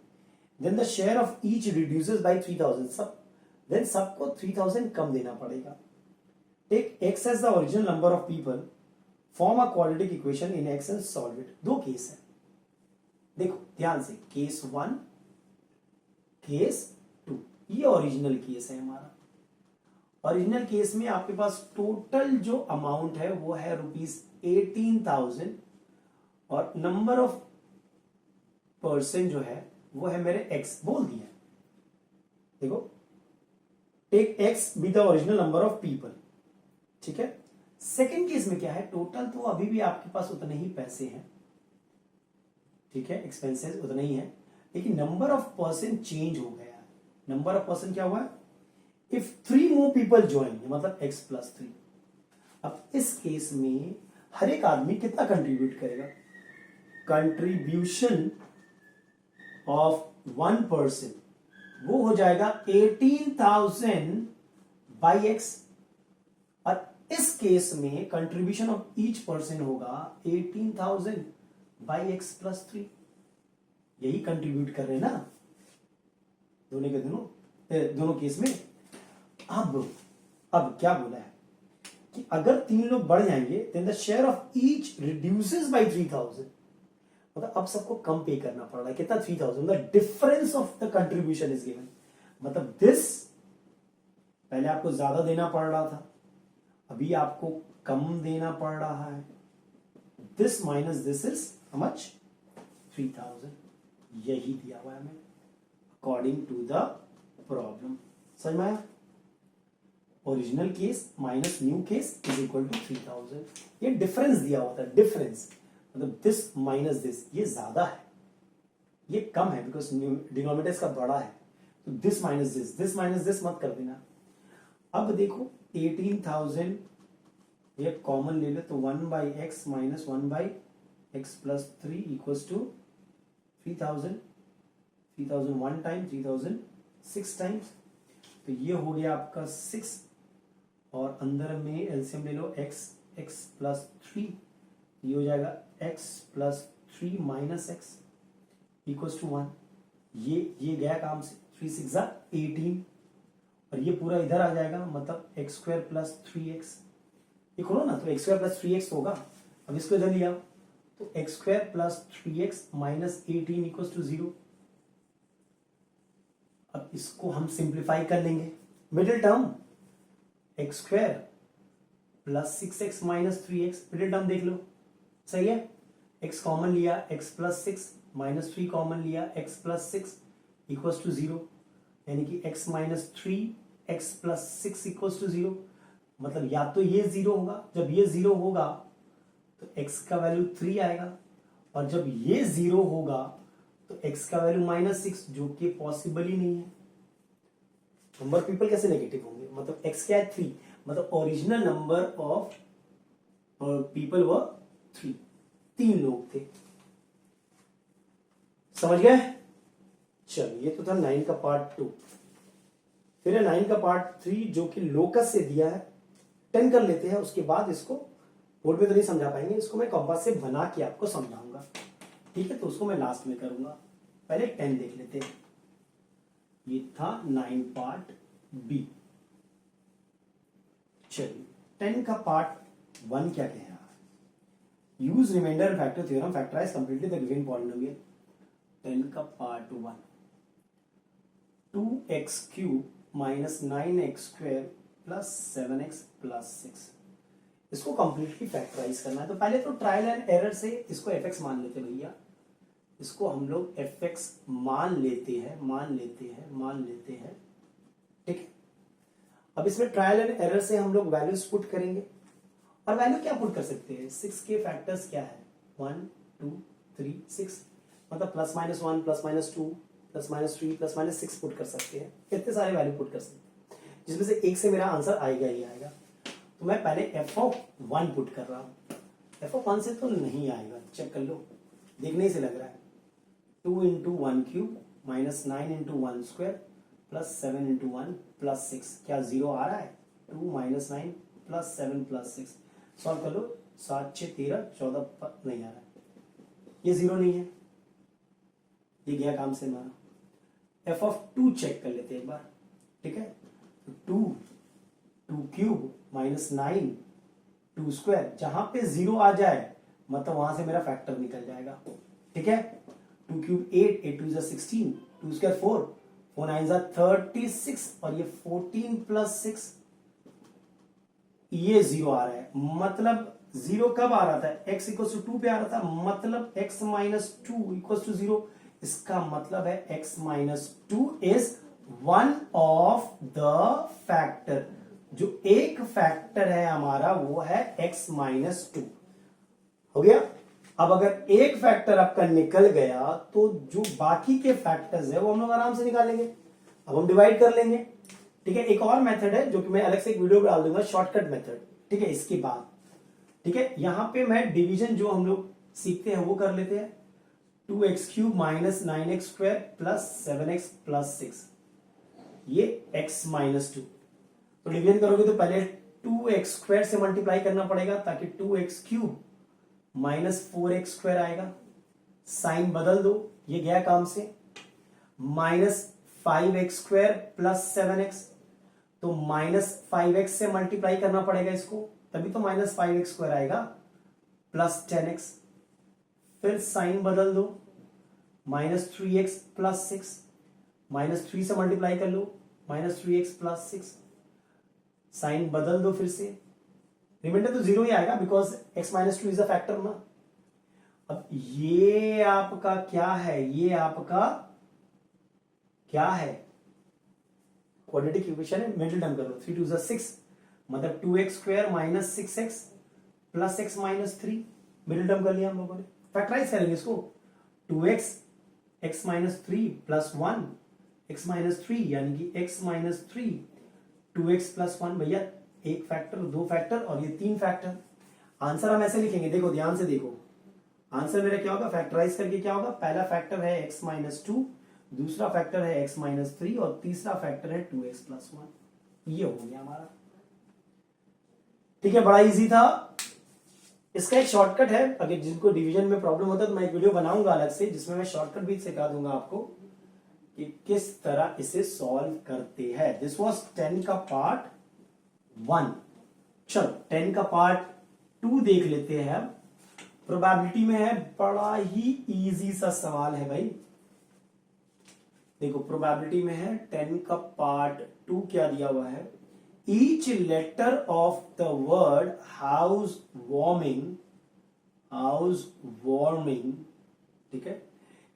then the share of each reduces by 3,000। Then सबको 3,000 कम देना पड़ेगा। Take x as the original number of people, form a quadratic equation in x and solve it. 2 case है, देखो ध्यान से, केस 1 केस 2। ये ओरिजिनल केस है हमारा। ओरिजिनल केस में आपके पास टोटल जो अमाउंट है वो है ₹18,000 और नंबर ऑफ पर्सन जो है वो है मेरे x बोल दिया। देखो, take x be the original number of people, ठीक है। सेकेंड केस में क्या है, टोटल तो अभी भी आपके पास उतने ही पैसे हैं, ठीक है, एक्सपेंसेस उतना ही है, लेकिन नंबर ऑफ पर्सन चेंज हो गया। नंबर ऑफ पर्सन क्या हुआ है, इफ 3 मोर पीपल ज्वाइन, मतलब x प्लस 3। अब इस केस में हर एक आदमी कितना कंट्रीब्यूट करेगा, कंट्रीब्यूशन ऑफ 1 पर्सन वो हो जाएगा 18,000 बाई x। और इस केस में कंट्रीब्यूशन ऑफ ईच पर्सन होगा 18,000 बाई x प्लस 3। यही कंट्रीब्यूट कर रहे हैं ना दोनों के दोनों केस में। अब क्या बोला है कि अगर 3 लोग बढ़ जाएंगे, then the share of each reduces by 3,000। मतलब अब सबको कम पे करना पड़ रहा है, कितना, 3,000। The difference of the contribution is given, मतलब दिस पहले आपको ज्यादा देना पड़ रहा था, अभी आपको कम देना पड़ रहा है। This minus this is how much, 3,000। यही दिया हुआ है हमें अकॉर्डिंग टू द प्रॉब्लम। समझ में आया? Original case minus new case is equal to 3,000। ये डिफरेंस दिया हुआ था, डिफरेंस मतलब दिस माइनस दिस, ये ज्यादा है, ये कम है, बिकॉज डिनोमिनेटर का बड़ा है, तो दिस माइनस दिस मत कर देना। अब देखो 18,000 ये कॉमन ले लो, तो 1 by x minus 1 by x plus 3 equals to 3,000। 3,000 1 time, 3,000 6 times, तो ये हो गया आपका 6, और अंदर में एलसीएम ले लो x प्लस 3, ये हो जाएगा x plus 3 minus x equals to 1। ये गया काम से, 3 6 18, और ये पूरा इधर आ जाएगा, मतलब x स्क्वायर प्लस 3x। ये खोलो ना, तो x स्क्वायर प्लस 3x होगा। अब इसको इधर लिया तो x square plus 3x minus 18 equals to 0। अब इसको हम सिंप्लीफाई कर लेंगे, middle term x square plus 6x minus 3x, middle term देख लो, सही है। x कॉमन लिया, x प्लस 6 माइनस 3 कॉमन लिया, x प्लस 6 इक्वल्स टू 0, यानी कि x minus 3 x plus 6 equals to 0। मतलब या तो ये 0 होगा, जब ये 0 होगा तो x का वैल्यू 3 आएगा, और जब ये 0 होगा तो x का वैल्यू माइनस 6, जो कि पॉसिबल ही नहीं है। नंबर पीपल कैसे नेगेटिव होंगे, मतलब x क्या है 3, मतलब ओरिजिनल नंबर ऑफ पीपल व 3 लोग थे। समझ गए? चलिए, ये तो था 9 का पार्ट 2। फिर है 9 का पार्ट 3 जो कि लोकस से दिया है। 10 कर लेते हैं, उसके बाद इसको बोर्ड में तो नहीं समझा पाएंगे, इसको मैं कंपास से बना के आपको समझाऊंगा, ठीक है, तो उसको मैं लास्ट में करूंगा। पहले 10 देख लेते हैं। ये था 9 पार्ट बी। चलिए 10 का पार्ट 1 क्या कह रहा है, use remainder factor theorem, factorize completely the given polynomial. 10 का part 1, 2x cube minus 9x square plus 7x plus 6, इसको कंप्लीटली फैक्टराइज करना है। तो पहले तो ट्रायल एंड एरर से इसको fx मान लेते भैया, इसको हम लोग fx मान लेते हैं, ठीक है। अब इसमें ट्रायल एंड एरर से हम लोग वैल्यूज पुट करेंगे, और वैल्यू क्या पुट कर सकते हैं, 6 के फैक्टर्स क्या है, 1 2 3 6, मतलब +-1 +-2 +-3 +-6 पुट कर सकते हैं, इतने सारे वैल्यू पुट कर सकते हैं, जिसमें से एक से मेरा आंसर आएगा ही आएगा। तो मैं पहले f(1) पुट कर रहा हूं। f(1) से तो नहीं आएगा, चेक कर लो, देखने से लग रहा है। 2 × 1 क्यूब -9 × 1 स्क्वायर +7 × 1 +6, क्या 0 आ रहा है? 2 - 9 +7 +6, सॉल्व कर लो। 7 6 13 14 नहीं आ रहा है, ये 0 नहीं है, ये गया काम से हमारा। f(2) चेक कर लेते हैं एक बार, ठीक है। 2 क्यूब -9 2 स्क्वायर, जहां पे 0 आ जाए मतलब वहां से मेरा फैक्टर निकल जाएगा, ठीक है। 2 क्यूब 8 8 2 16 2 स्क्वायर 4 4 9 36, और ये 14 + 6, ये 0 आ रहा है, मतलब 0 कब आ रहा था? x = 2 पे आ रहा था, मतलब x - 2 = 0। इसका मतलब है x - 2 is one of the factor, जो एक फैक्टर है हमारा वो है x - 2। हो गया। अब अगर एक फैक्टर आपका निकल गया तो जो बाकी के फैक्टर्स है वो हम लोग आराम से निकालेंगे। अब हम डिवाइड कर लेंगे, ठीक है। एक और मेथड है जो कि मैं अलग से एक वीडियो डाल दूंगा, शॉर्टकट मेथड, ठीक है, इसके बाद, ठीक है। यहां पे मैं डिवीजन जो हम लोग सीखते हैं वो कर लेते हैं। 2x³ - 9x² + 7x + 6, ये x - 2। तो डिवीजन करोगे तो पहले 2x² से मल्टीप्लाई करना पड़ेगा, ताकि 2x³ - 4x² आएगा। साइन बदल दो, ये गया काम से। -5x² + 7x, तो -5x से मल्टीप्लाई करना पड़ेगा इसको, तभी तो -5x² आएगा, +10x। फिर साइन बदल दो, -3x + 6, -3 से मल्टीप्लाई कर लो, -3x + 6। साइन बदल दो फिर से, रिमाइंडर तो 0 ही आएगा, because x - 2 is a factor ना। अब ये आपका क्या है? ये आपका क्या है? क्वाड्रेटिक इक्वेशन है, मिडिल टर्म कर लो। 3 2 6, मतलब 2x² - 6x + x - 3, middle term कर लिया हम लोगों ने। फैक्टराइज करेंगे इसको, 2x x - 3 + 1 x - 3, यानी कि x - 3 2x + 1। भैया एक फैक्टर, दो फैक्टर और ये 3 फैक्टर। आंसर हम ऐसे लिखेंगे, देखो ध्यान से देखो, आंसर मेरा क्या होगा? फैक्टराइज करके क्या होगा? पहला फैक्टर है x - 2, दूसरा फैक्टर है x - 3 और तीसरा फैक्टर है 2x + 1। ये हो गया हमारा, ठीक है। बड़ा इजी था। इसका एक शॉर्टकट है, अगर जिनको डिवीजन में प्रॉब्लम होता है तो मैं एक वीडियो बनाऊंगा अलग से, जिसमें मैं शॉर्टकट भी सिखा दूंगा आपको कि किस तरह इसे सॉल्व करते हैं। दिस वाज 10 का पार्ट 1। चलो 10 का पार्ट 2 देख लेते हैं। प्रोबेबिलिटी में है, बड़ा ही इजी सा सवाल है भाई। देखो प्रोबेबिलिटी में है 10 का पार्ट 2, क्या दिया हुआ है? Each letter of the word house warming, ठीक है,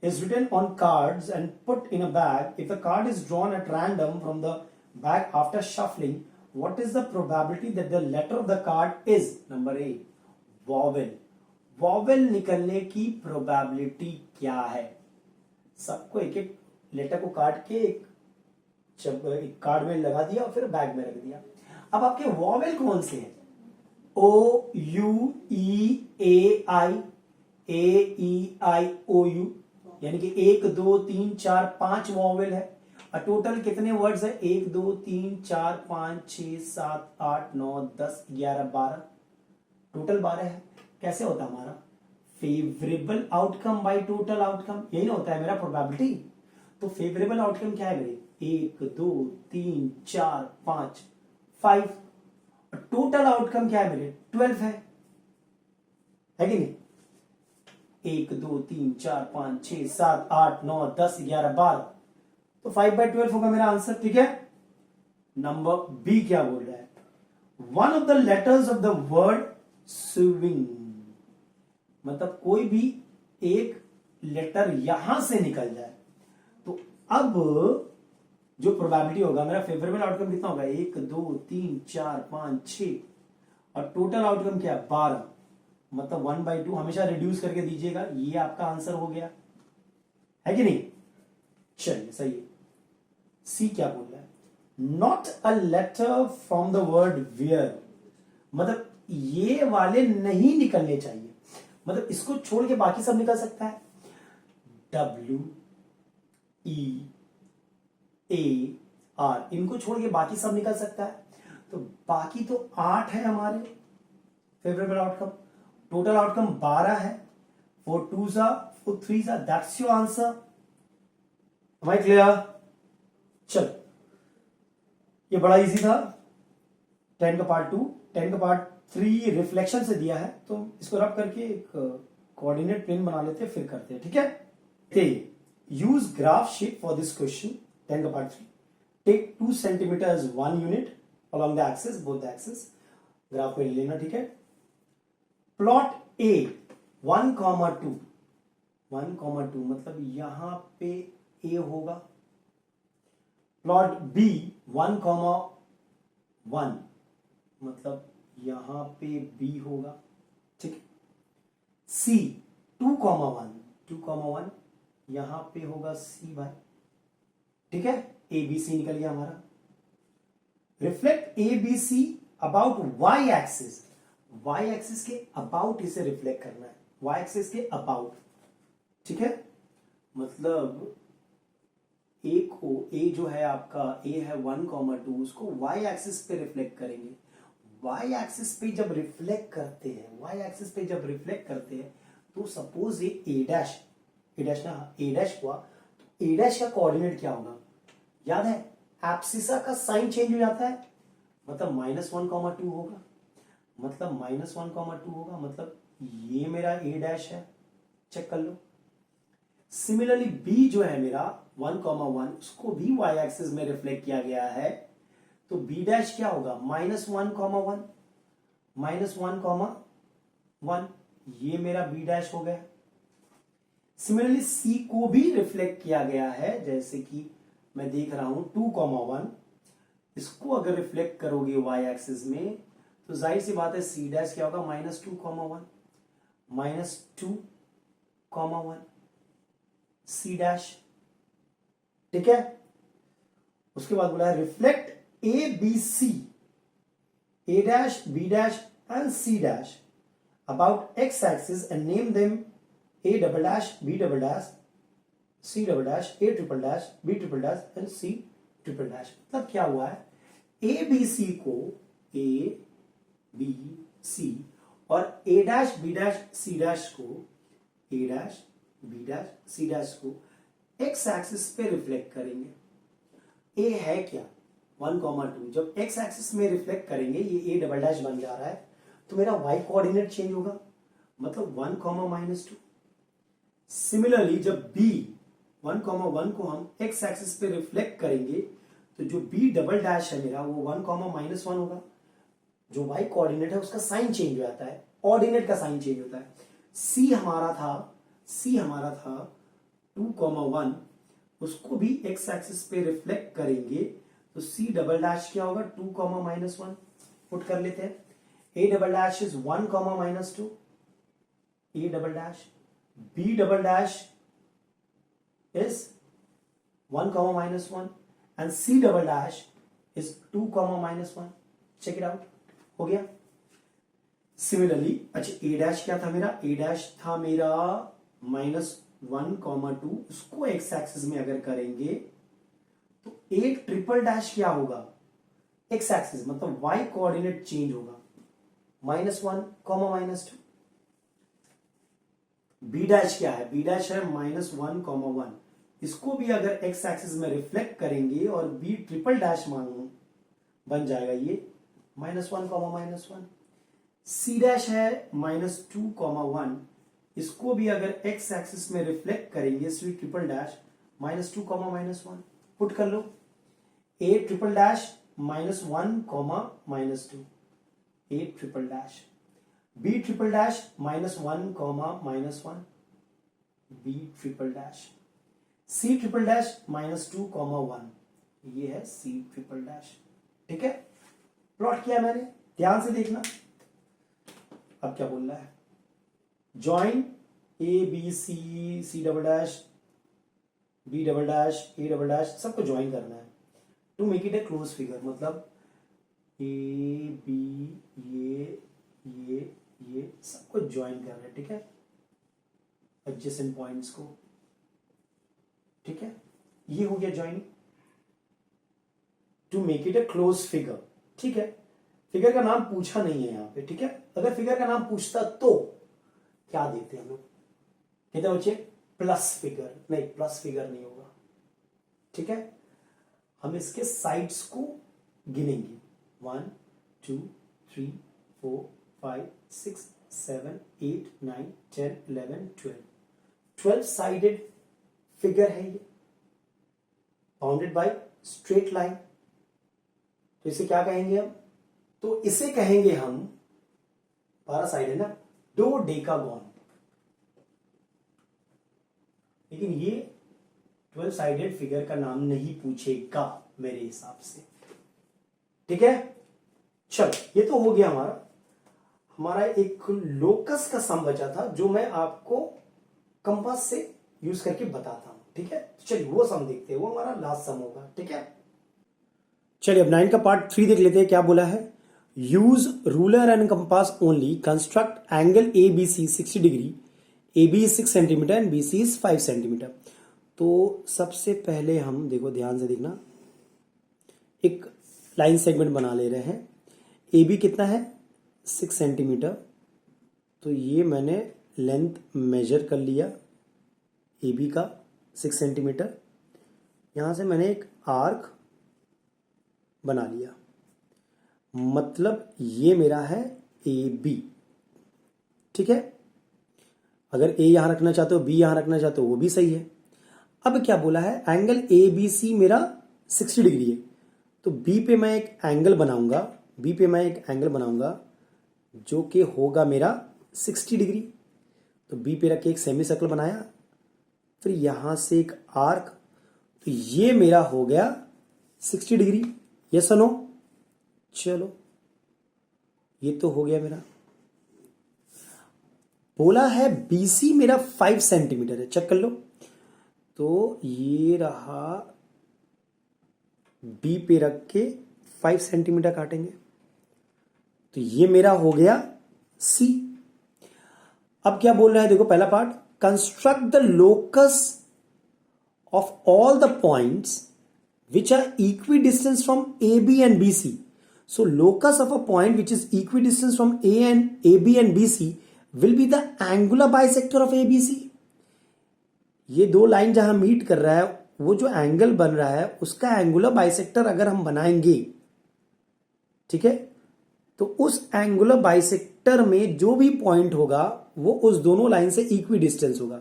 is written on cards and put in a bag. If the card is drawn at random from the bag after shuffling, what is the probability that the letter of the card is? Number A, vowel. Vowel निकलने की probability क्या है? सबको एक एक letter को काट के एक कार्ड में लगा दिया और फिर बैग में रख दिया। अब आपके वॉवेल कौन से हैं? O U E A I, A E I O U, यानी कि 1 2 3 4 5 वॉवेल है। और टोटल कितने वर्ड्स है? 1 2 3 4 5 6 7 8 9 10 11 12, टोटल 12 है। कैसे होता है हमारा? Favourable outcome by total outcome, यही ना होता है मेरा प्रोबेबिलिटी। तो फेवरेबल आउटकम क्या है मेरे? 1 2 3 4 5 5। टोटल आउटकम क्या है मेरे? 12 है कि नहीं? 1 2 3 4 5 6 7 8 9 10 11 12, तो 5/12 होगा मेरा आंसर, ठीक है। नंबर बी क्या बोल रहा है? One of the letters of the word swing, मतलब कोई भी एक लेटर यहां से निकल जाए, तो अब जो प्रोबेबिलिटी होगा मेरा फेवरेबल आउटकम कितना होगा? 1 2 3 4 5 6, और टोटल आउटकम क्या है? 12। मतलब 1/2 हमेशा रिड्यूस करके दीजिएगा, ये आपका आंसर हो गया, है कि नहीं? चलिए सही है। सी क्या बोल रहा है? Not a letter from the word wear, मतलब ये वाले नहीं निकलने चाहिए, मतलब इसको छोड़ के बाकी सब निकल सकता है। WEAR, इनको छोड़ के बाकी सब निकल सकता है। तो बाकी तो 8 है हमारे फेवरेबल आउटकम, टोटल आउटकम 12 है। 4 2s are 4 3s are, that's your answer. Am I clear? चलो, ये बड़ा इजी था। 10 का पार्ट 2, 10 का पार्ट 3 रिफ्लेक्शन से दिया है, तो इसको रब करके एक कोऑर्डिनेट प्लेन बना लेते हैं, फिर करते हैं, ठीक है? Use graph sheet for this question. 10 का part 3, take 2 centimeters 1 unit along the axis, both the axis, graph में लेना, ठीक है? प्लॉट A 1,2, 1,2 मतलब यहां पे A होगा। प्लॉट B 1,1 मतलब यहां पे B होगा, ठीक है? C 2,1, 2,1 यहां पे होगा C भाई, ठीक है? ABC निकल गया हमारा। Reflect ABC about Y axis, Y axis के अबाउट इसे रिफ्लेक्ट करना है, Y एक्सिस के अबाउट, ठीक है? मतलब A को, A जो है आपका A है 1,2, उसको Y एक्सिस पे रिफ्लेक्ट करेंगे। Y एक्सिस पे जब रिफ्लेक्ट करते हैं, Y एक्सिस पे जब रिफ्लेक्ट करते हैं, तो सपोज ये A डैश हुआ, तो A डैश का कोऑर्डिनेट क्या होगा? याद है, एब्सिसा का साइन चेंज हो जाता है, मतलब -1,2 होगा, मतलब -1,2 होगा, मतलब ये मेरा A डैश है, चेक कर लो। सिमिलरली B जो है मेरा 1,1, उसको भी Y एक्सिस में रिफ्लेक्ट किया गया है, तो B डैश क्या होगा? -1,1, -1,1, ये मेरा B डैश हो गया। सिमिलरली C को भी रिफ्लेक्ट किया गया है, जैसे कि मैं देख रहा हूं 2,1, इसको अगर रिफ्लेक्ट करोगे Y एक्सिस में, तो जाहिर सी बात है C डैश क्या होगा? -2,1, -2,1 C डैश, ठीक है? उसके बाद बोला है reflect ABC, A dash, B dash and C dash about X axis and name them A double dash, B double dash, C double dash, A triple dash, B triple dash and C triple dash. मतलब क्या हुआ है? ABC को A B C और A dash, B dash, C dash को, A dash, B dash, C dash को X axis पे reflect करेंगे। A है क्या? 1,2, जब X एक्सिस में रिफ्लेक्ट करेंगे, ये A डबल डैश बन जा रहा है, तो मेरा Y कोऑर्डिनेट चेंज होगा, मतलब 1,-2। सिमिलरली जब B 1,1 को हम X एक्सिस पे रिफ्लेक्ट करेंगे, तो जो B डबल डैश है मेरा, वो 1,-1 होगा। जो Y कोऑर्डिनेट है उसका साइन चेंज हो जाता है, ऑर्डिनेट का साइन चेंज होता है। C हमारा था 2,1, उसको भी X एक्सिस पे रिफ्लेक्ट करेंगे, तो C डबल डैश क्या होगा? 2,-1 पुट कर लेते हैं। A double dash is 1,-2, A double dash, B double dash is 1,-1 and C double dash is 2,-1. check it out, हो गया। सिमिलरली अच्छा A डैश क्या था मेरा? A डैश था मेरा -1,2, उसको X एक्सिस में अगर करेंगे, तो A ट्रिपल डैश क्या होगा? X एक्सिस, मतलब Y कोऑर्डिनेट चेंज होगा, -1,-2। B डैश क्या है? B डैश है -1,1, इसको भी अगर X एक्सिस में रिफ्लेक्ट करेंगे और B ट्रिपल डैश मांगू, बन जाएगा ये -1,-1। C डैश है -2,1, इसको भी अगर X एक्सिस में रिफ्लेक्ट करेंगे, C ट्रिपल डैश -2,-1 पुट कर लो। A triple dash -1,-2, A triple dash, B triple dash -1,-1, B triple dash, C triple dash -2,1, ये है C ट्रिपल डैश, ठीक है? प्लॉट किया मैंने, ध्यान से देखना। अब क्या बोल रहा है? Join A B C, C double dash, B double dash, A double dash, सबको ज्वाइन करना है to make it a close figure. मतलब ए बी, ये सबको ज्वाइन कर रहे हैं, ठीक है, एडजेसेंट पॉइंट्स को, ठीक है, ये हो गया join to make it a close figure, ठीक है। फिगर का नाम पूछा नहीं है यहां पे, ठीक है। अगर फिगर का नाम पूछता तो क्या देते हम लोग, कहते हैं बच्चे प्लस फिगर, नहीं प्लस फिगर नहीं होगा, ठीक है। हम इसके साइड्स को गिनेंगे 1 2 3 4 5 6 7 8 9 10 11 12 साइडेड फिगर है ये, बाउंडेड बाय स्ट्रेट लाइन। तो इसे क्या कहेंगे हम, तो इसे कहेंगे हम, 12 साइड है ना, डोडेकागॉन। लेकिन ये 12 साइडेड फिगर का नाम नहीं पूछेगा मेरे हिसाब से, ठीक है। चलो ये तो हो गया हमारा एक लोकस का सम बचा था जो मैं आपको कंपास से यूज करके बताता हूं, ठीक है। चलिए वो सम देखते हैं, वो हमारा लास्ट सम होगा, ठीक है। चलिए अब 9 का पार्ट 3 देख लेते हैं, क्या बोला है। Use ruler and compass only, construct angle A B C 60 degree, A B is 6 centimeter and B C is 5 centimeter. तो सबसे पहले हम देखो, ध्यान से देखना, एक लाइन सेगमेंट बना ले रहे हैं। ए बी कितना है 6 सेंटीमीटर, तो ये मैंने लेंथ मेजर कर लिया ए बी का 6 सेंटीमीटर। यहां से मैंने एक आर्क बना लिया, मतलब ये मेरा है ए बी, ठीक है। अगर ए यहां रखना चाहते हो, बी यहां रखना चाहते हो, वो भी सही है। अब क्या बोला है, एंगल ए बी सी मेरा 60 डिग्री है, तो बी पे मैं एक एंगल बनाऊंगा, बी पे मैं एक एंगल बनाऊंगा जो कि होगा मेरा 60 डिग्री। तो बी पे रख के एक सेमी सर्कल बनाया, फिर यहां से एक आर्क, तो ये मेरा हो गया 60 डिग्री, यस और नो। चलो ये तो हो गया मेरा। बोला है बीसी मेरा 5 सेंटीमीटर है, चेक कर लो। तो ये रहा, बी पे रख के 5 सेंटीमीटर काटेंगे, तो ये मेरा हो गया सी। अब क्या बोल रहा है, देखो पहला part, construct the locus of all the points which are equidistant from AB and BC. So locus of a point which is equidistant from AB and BC will be the angular bisector of ABC. ये दो line जहां meet कर रहा है, वो जो angle बन रहा है उसका एंगुलर बाइसेक्टर अगर हम बनाएंगे, ठीक है, तो उस एंगुलर बाइसेक्टर में जो भी पॉइंट होगा वो उस दोनों लाइन से इक्विडिस्टेंस होगा।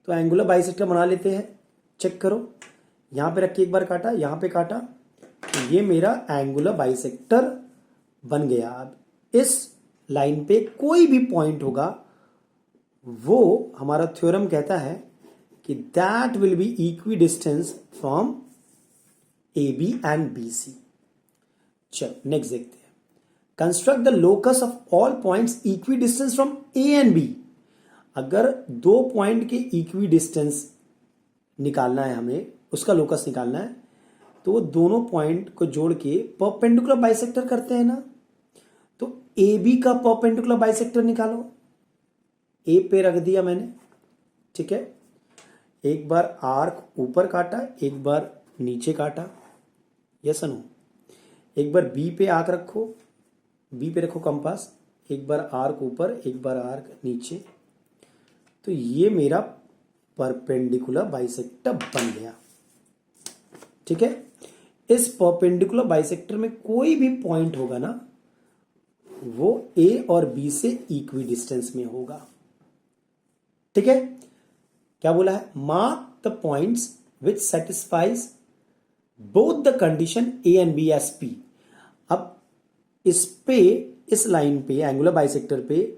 तो एंगुलर बाइसेक्टर बना लेते हैं, चेक करो, यहां पे रख के एक बार काटा, यहां पे काटा, तो ये मेरा एंगुलर बाइसेक्टर बन गया। अब इस लाइन पे कोई भी पॉइंट होगा, वो हमारा थ्योरम कहता है कि that will be equidistance from A B and B C. चलो नेक्स्ट देखते हैं, construct the locus of all points equidistance from A and B. अगर दो पॉइंट के इक्विडिस्टेंस निकालना है हमें, उसका लोकस निकालना है, तो वो दोनों पॉइंट को जोड़ के परपेंडिकुलर बाइसेक्टर करते हैं ना। तो ए बी का परपेंडिकुलर बाइसेक्टर निकालो, ए पे रख दिया मैंने, ठीक है, एक बार आर्क ऊपर काटा, एक बार नीचे काटा, यस नो। एक बार बी पे आर्क रखो, बी पे रखो कंपास, एक बार आर्क ऊपर, एक बार आर्क नीचे, तो ये मेरा परपेंडिकुलर बाइसेक्टर बन गया, ठीक है। इस परपेंडिकुलर बाइसेक्टर में कोई भी पॉइंट होगा ना, वो ए और बी से इक्विडिस्टेंस में होगा, ठीक है। क्या बोला है, mark the points which satisfies both the condition A and B S P. अब इस पे, इस लाइन पे, एंगुलर बाइसेक्टर पे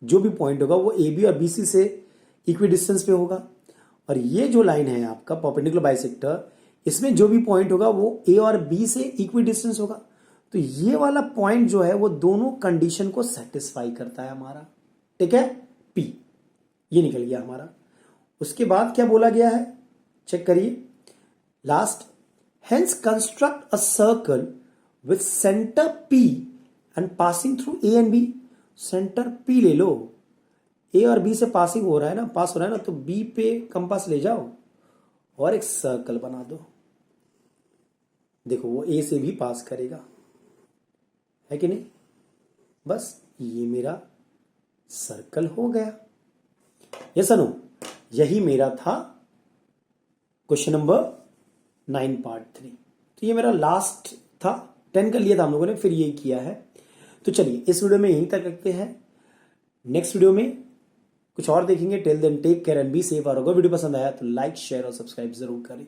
जो भी पॉइंट होगा वो ए बी और बी सी से इक्विडिस्टेंस पे होगा, और ये जो लाइन है आपका परपेंडिकुलर बाइसेक्टर, इसमें जो भी पॉइंट होगा वो ए और बी से इक्विडिस्टेंस होगा। तो ये वाला पॉइंट जो है वो दोनों कंडीशन को सेटिस्फाई करता है हमारा, ठीक है, P, ये निकल गया हमारा। उसके बाद क्या बोला गया है, चेक करिए last, hence construct a circle with centre P and passing through A and B। Centre P ले लो, A और B से पासिंग हो रहा है ना, पास हो रहा है ना, तो B पे कंपास ले जाओ और एक सर्कल बना दो। देखो वो A से भी पास करेगा, है कि नहीं। बस ये मेरा सर्कल हो गया। यस नो, यही मेरा था क्वेश्चन नंबर 9 पार्ट 3। तो ये मेरा लास्ट था, 10 कर लिया था हम लोगों ने, फिर ये किया है। तो चलिए इस वीडियो में यहीं तक रखते हैं, नेक्स्ट वीडियो में कुछ और देखेंगे। Till then take care and be safe. और अगर वीडियो पसंद आया तो लाइक शेयर और सब्सक्राइब जरूर करें।